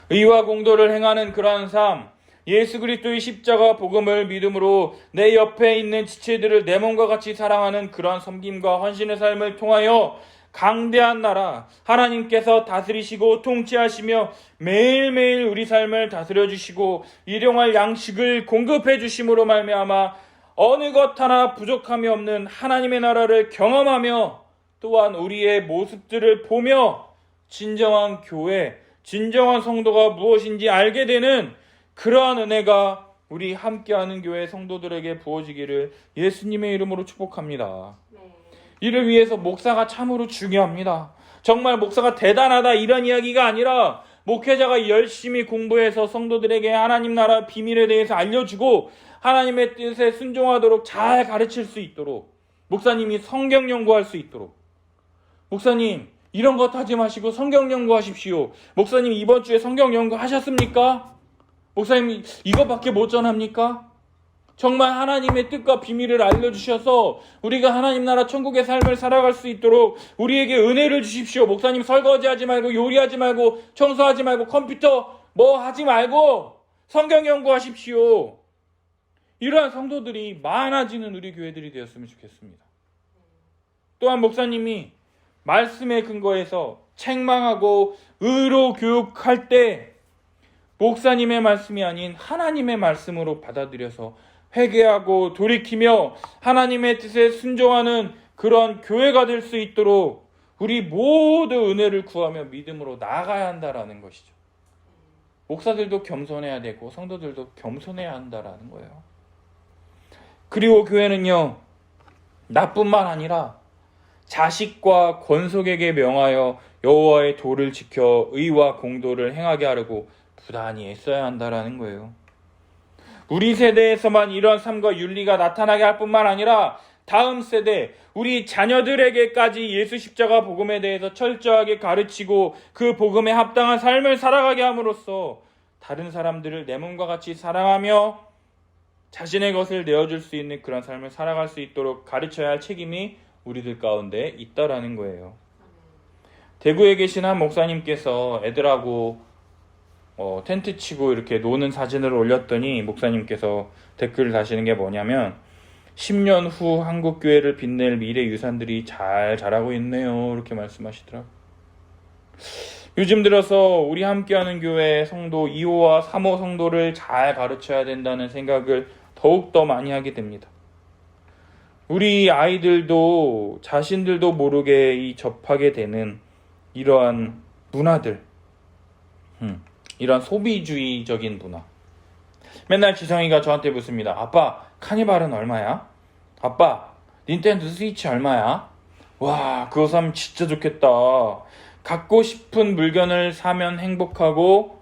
S1: 의와 공도를 행하는 그러한 삶, 예수 그리스도의 십자가 복음을 믿음으로 내 옆에 있는 지체들을 내 몸과 같이 사랑하는 그러한 섬김과 헌신의 삶을 통하여 강대한 나라 하나님께서 다스리시고 통치하시며 매일매일 우리 삶을 다스려 주시고 일용할 양식을 공급해 주심으로 말미암아 어느 것 하나 부족함이 없는 하나님의 나라를 경험하며 또한 우리의 모습들을 보며 진정한 교회, 진정한 성도가 무엇인지 알게 되는 그러한 은혜가 우리 함께하는 교회 성도들에게 부어지기를 예수님의 이름으로 축복합니다. 이를 위해서 목사가 참으로 중요합니다. 정말 목사가 대단하다 이런 이야기가 아니라 목회자가 열심히 공부해서 성도들에게 하나님 나라 비밀에 대해서 알려주고 하나님의 뜻에 순종하도록 잘 가르칠 수 있도록 목사님이 성경 연구할 수 있도록 목사님 이런 것 하지 마시고 성경 연구하십시오. 목사님 이번 주에 성경 연구하셨습니까? 목사님 이것밖에 못 전합니까? 정말 하나님의 뜻과 비밀을 알려주셔서 우리가 하나님 나라 천국의 삶을 살아갈 수 있도록 우리에게 은혜를 주십시오. 목사님 설거지하지 말고 요리하지 말고 청소하지 말고 컴퓨터 뭐 하지 말고 성경 연구하십시오. 이러한 성도들이 많아지는 우리 교회들이 되었으면 좋겠습니다. 또한 목사님이 말씀에 근거해서 책망하고 의로 교육할 때 목사님의 말씀이 아닌 하나님의 말씀으로 받아들여서 회개하고 돌이키며 하나님의 뜻에 순종하는 그런 교회가 될 수 있도록 우리 모두 은혜를 구하며 믿음으로 나아가야 한다라는 것이죠. 목사들도 겸손해야 되고 성도들도 겸손해야 한다라는 거예요. 그리고 교회는요, 나뿐만 아니라 자식과 권속에게 명하여 여호와의 도를 지켜 의와 공도를 행하게 하려고 부단히 애써야 한다라는 거예요. 우리 세대에서만 이런 삶과 윤리가 나타나게 할 뿐만 아니라 다음 세대, 우리 자녀들에게까지 예수 십자가 복음에 대해서 철저하게 가르치고 그 복음에 합당한 삶을 살아가게 함으로써 다른 사람들을 내 몸과 같이 사랑하며 자신의 것을 내어줄 수 있는 그런 삶을 살아갈 수 있도록 가르쳐야 할 책임이 우리들 가운데 있다라는 거예요. 대구에 계신 한 목사님께서 애들하고 텐트 치고 이렇게 노는 사진을 올렸더니 목사님께서 댓글을 다시는 게 뭐냐면 10년 후 한국 교회를 빛낼 미래 유산들이 잘 자라고 있네요. 이렇게 말씀하시더라고요. 요즘 들어서 우리 함께하는 교회 성도 2호와 3호 성도를 잘 가르쳐야 된다는 생각을 더욱더 많이 하게 됩니다. 우리 아이들도 자신들도 모르게 이 접하게 되는 이러한 문화들, 이런 소비주의적인 문화. 맨날 지성이가 저한테 묻습니다. 아빠, 카니발은 얼마야? 아빠, 닌텐도 스위치 얼마야? 와, 그거 사면 진짜 좋겠다. 갖고 싶은 물건을 사면 행복하고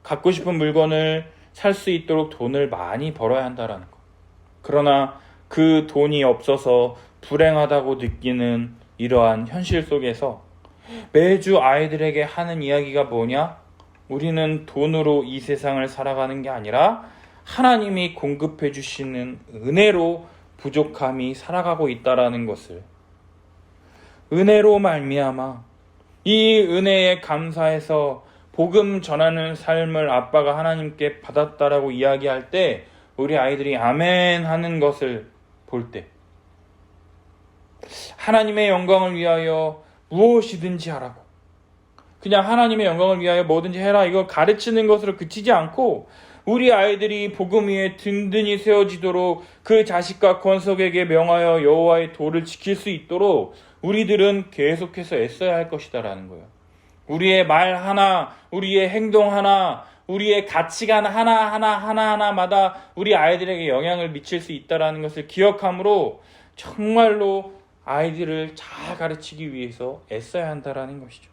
S1: 갖고 싶은 물건을 살 수 있도록 돈을 많이 벌어야 한다라는 거. 그러나 그 돈이 없어서 불행하다고 느끼는 이러한 현실 속에서 매주 아이들에게 하는 이야기가 뭐냐? 우리는 돈으로 이 세상을 살아가는 게 아니라 하나님이 공급해 주시는 은혜로 부족함이 살아가고 있다라는 것을, 은혜로 말미암아 이 은혜에 감사해서 복음 전하는 삶을 아빠가 하나님께 받았다라고 이야기할 때 우리 아이들이 아멘 하는 것을 볼 때 하나님의 영광을 위하여 무엇이든지 하라고, 그냥 하나님의 영광을 위하여 뭐든지 해라, 이거 가르치는 것으로 그치지 않고 우리 아이들이 복음 위에 든든히 세워지도록 그 자식과 권속에게 명하여 여호와의 도를 지킬 수 있도록 우리들은 계속해서 애써야 할 것이다라는 거예요. 우리의 말 하나, 우리의 행동 하나, 우리의 가치관 하나하나마다 우리 아이들에게 영향을 미칠 수 있다는 것을 기억함으로 정말로 아이들을 잘 가르치기 위해서 애써야 한다는 것이죠.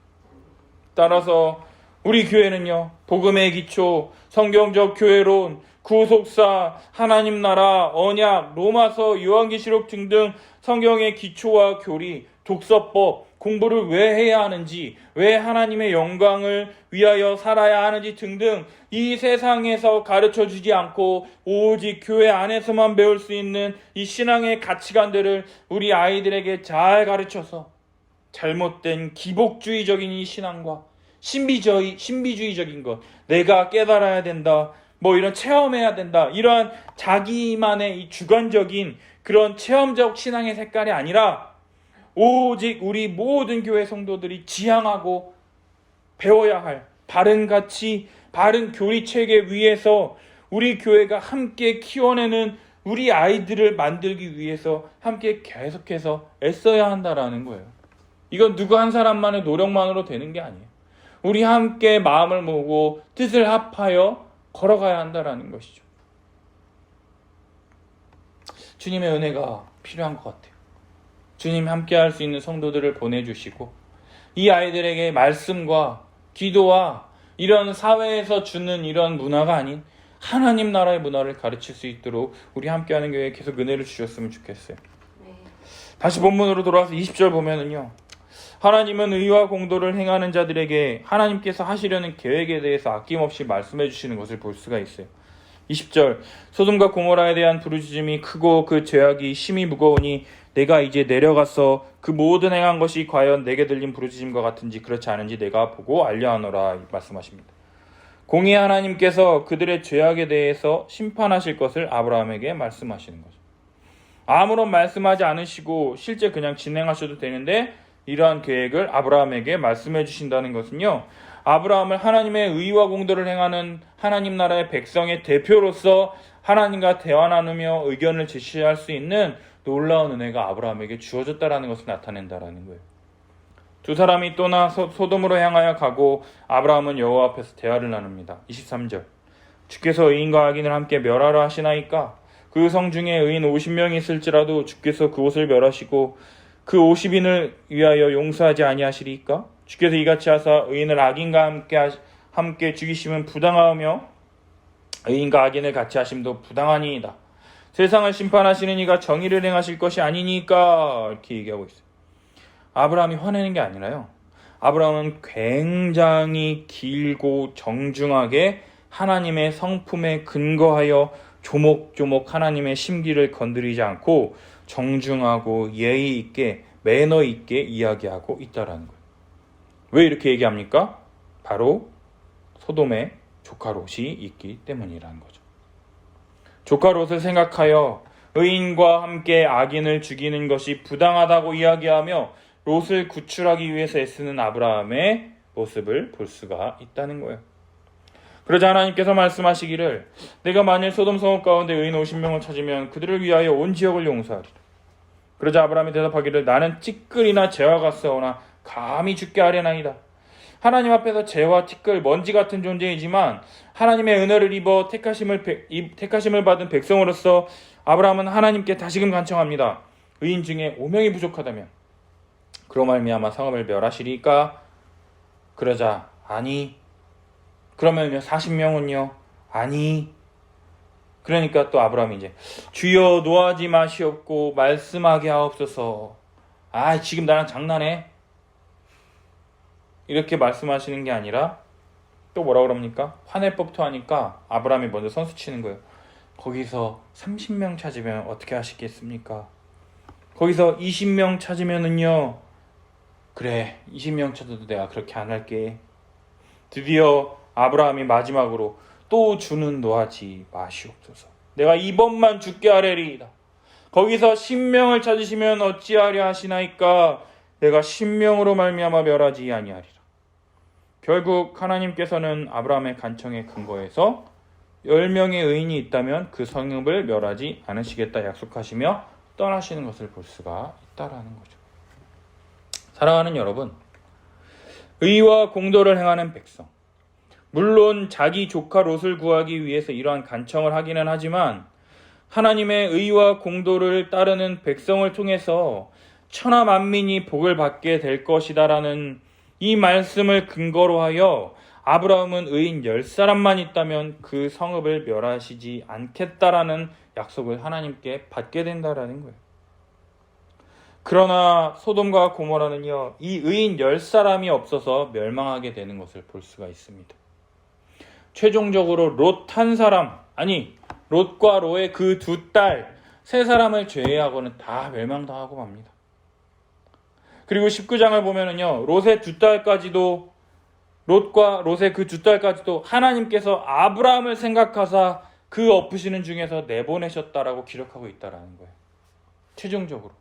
S1: 따라서 우리 교회는요, 복음의 기초, 성경적 교회론, 구속사, 하나님 나라, 언약, 로마서, 요한계시록 등등 성경의 기초와 교리, 독서법, 공부를 왜 해야 하는지, 왜 하나님의 영광을 위하여 살아야 하는지 등등 이 세상에서 가르쳐주지 않고 오직 교회 안에서만 배울 수 있는 이 신앙의 가치관들을 우리 아이들에게 잘 가르쳐서 잘못된 기복주의적인 이 신앙과 신비주의적인 것, 내가 깨달아야 된다, 뭐 이런 체험해야 된다, 이러한 자기만의 이 주관적인 그런 체험적 신앙의 색깔이 아니라 오직 우리 모든 교회 성도들이 지향하고 배워야 할 바른 가치, 바른 교리 체계 위에서 우리 교회가 함께 키워내는 우리 아이들을 만들기 위해서 함께 계속해서 애써야 한다라는 거예요. 이건 누구 한 사람만의 노력만으로 되는 게 아니에요. 우리 함께 마음을 모으고 뜻을 합하여 걸어가야 한다라는 것이죠. 주님의 은혜가 필요한 것 같아요. 주님 함께 할 수 있는 성도들을 보내주시고 이 아이들에게 말씀과 기도와 이런 사회에서 주는 이런 문화가 아닌 하나님 나라의 문화를 가르칠 수 있도록 우리 함께하는 교회에 계속 은혜를 주셨으면 좋겠어요. 다시 본문으로 돌아와서 20절 보면은요, 하나님은 의와 공도를 행하는 자들에게 하나님께서 하시려는 계획에 대해서 아낌없이 말씀해 주시는 것을 볼 수가 있어요. 20절, 소돔과 고모라에 대한 부르짖음이 크고 그 죄악이 심히 무거우니 내가 이제 내려가서 그 모든 행한 것이 과연 내게 들린 부르짖음과 같은지 그렇지 않은지 내가 보고 알려하노라 말씀하십니다. 공의 하나님께서 그들의 죄악에 대해서 심판하실 것을 아브라함에게 말씀하시는 거죠. 아무런 말씀하지 않으시고 실제 그냥 진행하셔도 되는데 이러한 계획을 아브라함에게 말씀해 주신다는 것은요, 아브라함을 하나님의 의와 공도를 행하는 하나님 나라의 백성의 대표로서 하나님과 대화 나누며 의견을 제시할 수 있는 놀라운 은혜가 아브라함에게 주어졌다라는 것을 나타낸다라는 거예요. 두 사람이 떠나 소돔으로 향하여 가고 아브라함은 여호와 앞에서 대화를 나눕니다. 23절, 주께서 의인과 악인을 함께 멸하라 하시나이까? 그 성 중에 의인 50명이 있을지라도 주께서 그곳을 멸하시고 그 50인을 위하여 용서하지 아니하시리이까? 주께서 이같이 하사 의인을 악인과 함께 죽이심은 부당하며 의인과 악인을 같이 하심도 부당하니이다. 세상을 심판하시는 이가 정의를 행하실 것이 아니니까, 이렇게 얘기하고 있어요. 아브라함이 화내는 게 아니라요, 아브라함은 굉장히 길고 정중하게 하나님의 성품에 근거하여 조목조목 하나님의 심기를 건드리지 않고 정중하고 예의 있게 매너 있게 이야기하고 있다라는 거예요. 왜 이렇게 얘기합니까? 바로 소돔에 조카 롯이 있기 때문이라는 거죠. 조카 롯을 생각하여 의인과 함께 악인을 죽이는 것이 부당하다고 이야기하며 롯을 구출하기 위해서 애쓰는 아브라함의 모습을 볼 수가 있다는 거예요. 그러자 하나님께서 말씀하시기를 내가 만일 소돔 성읍 가운데 의인 50명을 찾으면 그들을 위하여 온 지역을 용서하리라. 그러자 아브라함이 대답하기를 나는 찌끌이나 재와 같사오나 감히 죽게 하려나이다. 하나님 앞에서 재와 티끌, 먼지 같은 존재이지만 하나님의 은혜를 입어 택하심을 받은 백성으로서 아브라함은 하나님께 다시금 간청합니다. 의인 중에 5명이 부족하다면 그로 말미암아 성읍을 멸하시리까? 그러자 아니. 그러면요 40명은요? 아니. 그러니까 또 아브라함이 이제 주여 노하지 마시옵고 말씀하게 하옵소서. 지금 나랑 장난해? 이렇게 말씀하시는 게 아니라 또 뭐라 그럽니까? 화낼 법도 하니까 아브라함이 먼저 선수 치는 거예요. 거기서 30명 찾으면 어떻게 하시겠습니까? 거기서 20명 찾으면은요, 그래 20명 찾아도 내가 그렇게 안 할게. 드디어 아브라함이 마지막으로 또 주는 노하지 마시옵소서. 내가 이번만 죽게 하려리이다. 거기서 10명을 찾으시면 어찌하려 하시나이까? 내가 10명으로 말미암아 멸하지 아니하리라. 결국 하나님께서는 아브라함의 간청에 근거해서 10명의 의인이 있다면 그 성읍을 멸하지 않으시겠다 약속하시며 떠나시는 것을 볼 수가 있다라는 거죠. 사랑하는 여러분, 의와 공도를 행하는 백성, 물론 자기 조카 롯을 구하기 위해서 이러한 간청을 하기는 하지만 하나님의 의와 공도를 따르는 백성을 통해서 천하 만민이 복을 받게 될 것이다라는 이 말씀을 근거로 하여 아브라함은 의인 10사람만 있다면 그 성읍을 멸하시지 않겠다라는 약속을 하나님께 받게 된다라는 거예요. 그러나 소돔과 고모라는요, 이 의인 10사람이 없어서 멸망하게 되는 것을 볼 수가 있습니다. 최종적으로 롯 한 사람, 롯과 롯의 그 두 딸, 세 사람을 제외하고는 다 멸망당하고 맙니다. 그리고 19장을 보면은요, 롯의 두 딸까지도, 롯과 롯의 그 두 딸까지도 하나님께서 아브라함을 생각하사 그 엎으시는 중에서 내보내셨다라고 기록하고 있다라는 거예요. 최종적으로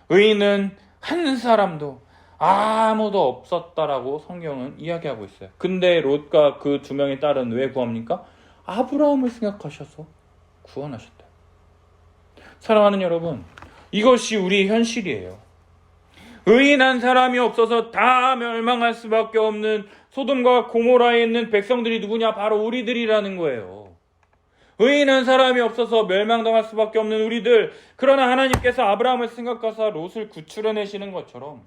S1: 의인은 한 사람도 아무도 없었다라고 성경은 이야기하고 있어요. 근데 롯과 그 두 명의 딸은 왜 구합니까? 아브라함을 생각하셔서 구원하셨다. 사랑하는 여러분, 이것이 우리의 현실이에요. 의인한 사람이 없어서 다 멸망할 수밖에 없는 소돔과 고모라에 있는 백성들이 누구냐? 바로 우리들이라는 거예요. 의인한 사람이 없어서 멸망당할 수밖에 없는 우리들. 그러나 하나님께서 아브라함을 생각하사 롯을 구출해내시는 것처럼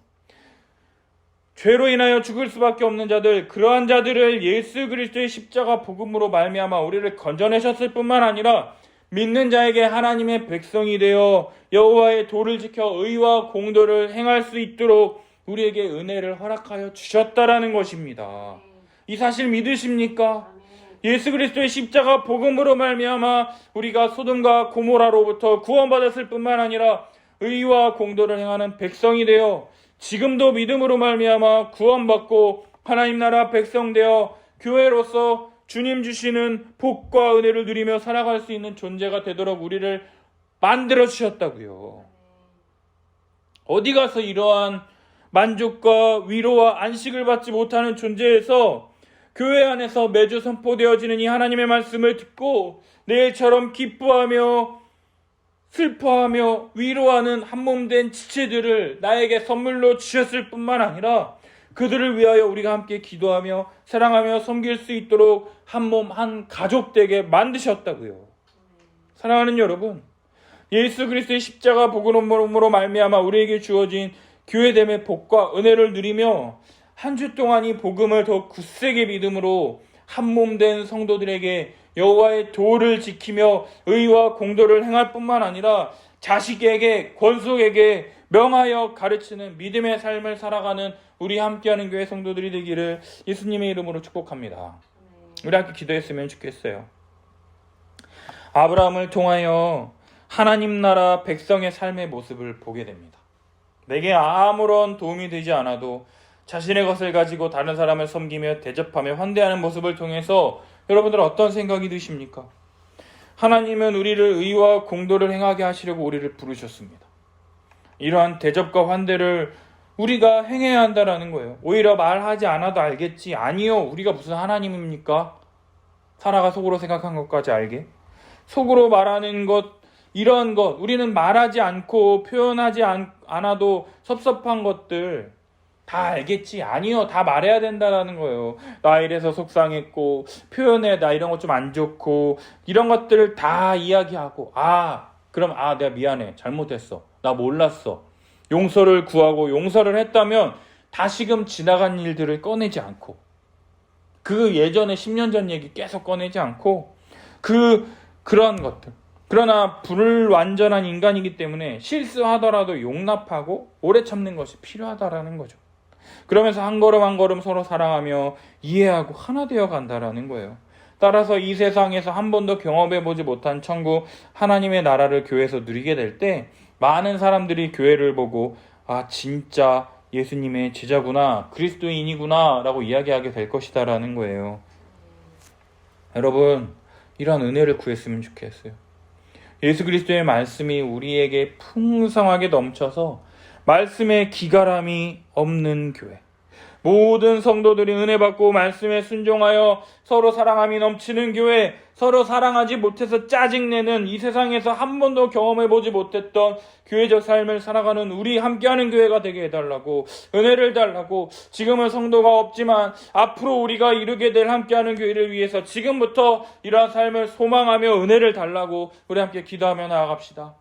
S1: 죄로 인하여 죽을 수밖에 없는 자들, 그러한 자들을 예수 그리스도의 십자가 복음으로 말미암아 우리를 건져내셨을 뿐만 아니라 믿는 자에게 하나님의 백성이 되어 여호와의 도를 지켜 의와 공도를 행할 수 있도록 우리에게 은혜를 허락하여 주셨다라는 것입니다. 이 사실 믿으십니까? 예수 그리스도의 십자가 복음으로 말미암아 우리가 소돔과 고모라로부터 구원받았을 뿐만 아니라 의와 공도를 행하는 백성이 되어 지금도 믿음으로 말미암아 구원받고 하나님 나라 백성 되어 교회로서 주님 주시는 복과 은혜를 누리며 살아갈 수 있는 존재가 되도록 우리를 만들어 주셨다고요. 어디 가서 이러한 만족과 위로와 안식을 받지 못하는 존재에서 교회 안에서 매주 선포되어지는 이 하나님의 말씀을 듣고 내일처럼 기뻐하며 슬퍼하며 위로하는 한몸된 지체들을 나에게 선물로 주셨을 뿐만 아니라 그들을 위하여 우리가 함께 기도하며 사랑하며 섬길 수 있도록 한 몸 한 가족 되게 만드셨다고요. 사랑하는 여러분, 예수 그리스도의 십자가 복음으로 말미암아 우리에게 주어진 교회됨의 복과 은혜를 누리며 한 주 동안 이 복음을 더 굳세게 믿음으로 한 몸 된 성도들에게 여호와의 도를 지키며 의와 공도를 행할 뿐만 아니라 자식에게 권속에게 명하여 가르치는 믿음의 삶을 살아가는 우리 함께하는 교회 성도들이 되기를 예수님의 이름으로 축복합니다. 우리 함께 기도했으면 좋겠어요. 아브라함을 통하여 하나님 나라 백성의 삶의 모습을 보게 됩니다. 내게 아무런 도움이 되지 않아도 자신의 것을 가지고 다른 사람을 섬기며 대접하며 환대하는 모습을 통해서 여러분들 어떤 생각이 드십니까? 하나님은 우리를 의와 공도를 행하게 하시려고 우리를 부르셨습니다. 이러한 대접과 환대를 우리가 행해야 한다라는 거예요. 오히려 말하지 않아도 알겠지. 아니요, 우리가 무슨 하나님입니까? 사라가 속으로 생각한 것까지 알게. 속으로 말하는 것, 이러한 것, 우리는 말하지 않고 표현하지 않아도 섭섭한 것들 다 알겠지. 아니요, 다 말해야 된다라는 거예요. 나 이래서 속상했고, 표현해, 나 이런 거 좀 안 좋고, 이런 것들을 다 이야기하고, 그럼 내가 미안해, 잘못했어, 나 몰랐어, 용서를 구하고 용서를 했다면 다시금 지나간 일들을 꺼내지 않고, 그 예전에 10년 전 얘기 계속 꺼내지 않고, 그러한 것들. 그러나 불완전한 인간이기 때문에 실수하더라도 용납하고 오래 참는 것이 필요하다라는 거죠. 그러면서 한 걸음 한 걸음 서로 사랑하며 이해하고 하나 되어 간다라는 거예요. 따라서 이 세상에서 한 번도 경험해보지 못한 천국 하나님의 나라를 교회에서 누리게 될 때 많은 사람들이 교회를 보고 진짜 예수님의 제자구나, 그리스도인이구나 라고 이야기하게 될 것이다 라는 거예요. 여러분, 이러한 은혜를 구했으면 좋겠어요. 예수 그리스도의 말씀이 우리에게 풍성하게 넘쳐서 말씀의 기가람이 없는 교회, 모든 성도들이 은혜 받고 말씀에 순종하여 서로 사랑함이 넘치는 교회, 서로 사랑하지 못해서 짜증내는 이 세상에서 한 번도 경험해보지 못했던 교회적 삶을 살아가는 우리 함께하는 교회가 되게 해달라고, 은혜를 달라고, 지금은 성도가 없지만 앞으로 우리가 이루게 될 함께하는 교회를 위해서 지금부터 이러한 삶을 소망하며 은혜를 달라고 우리 함께 기도하며 나아갑시다.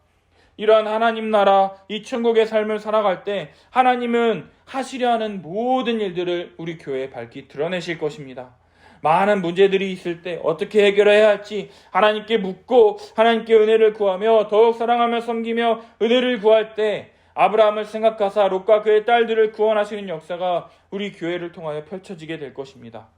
S1: 이러한 하나님 나라, 이 천국의 삶을 살아갈 때 하나님은 하시려 하는 모든 일들을 우리 교회에 밝히 드러내실 것입니다. 많은 문제들이 있을 때 어떻게 해결해야 할지 하나님께 묻고 하나님께 은혜를 구하며 더욱 사랑하며 섬기며 은혜를 구할 때 아브라함을 생각하사 롯과 그의 딸들을 구원하시는 역사가 우리 교회를 통하여 펼쳐지게 될 것입니다.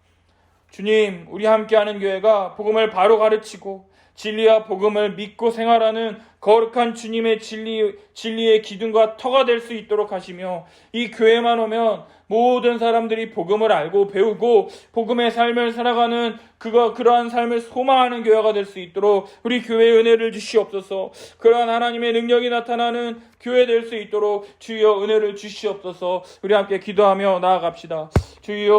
S1: 주님, 우리 함께하는 교회가 복음을 바로 가르치고 진리와 복음을 믿고 생활하는 거룩한 주님의 진리의 기둥과 터가 될 수 있도록 하시며, 이 교회만 오면 모든 사람들이 복음을 알고 배우고 복음의 삶을 살아가는 그러한 삶을 소망하는 교회가 될 수 있도록 우리 교회의 은혜를 주시옵소서. 그러한 하나님의 능력이 나타나는 교회 될 수 있도록 주여 은혜를 주시옵소서. 우리 함께 기도하며 나아갑시다. 주여.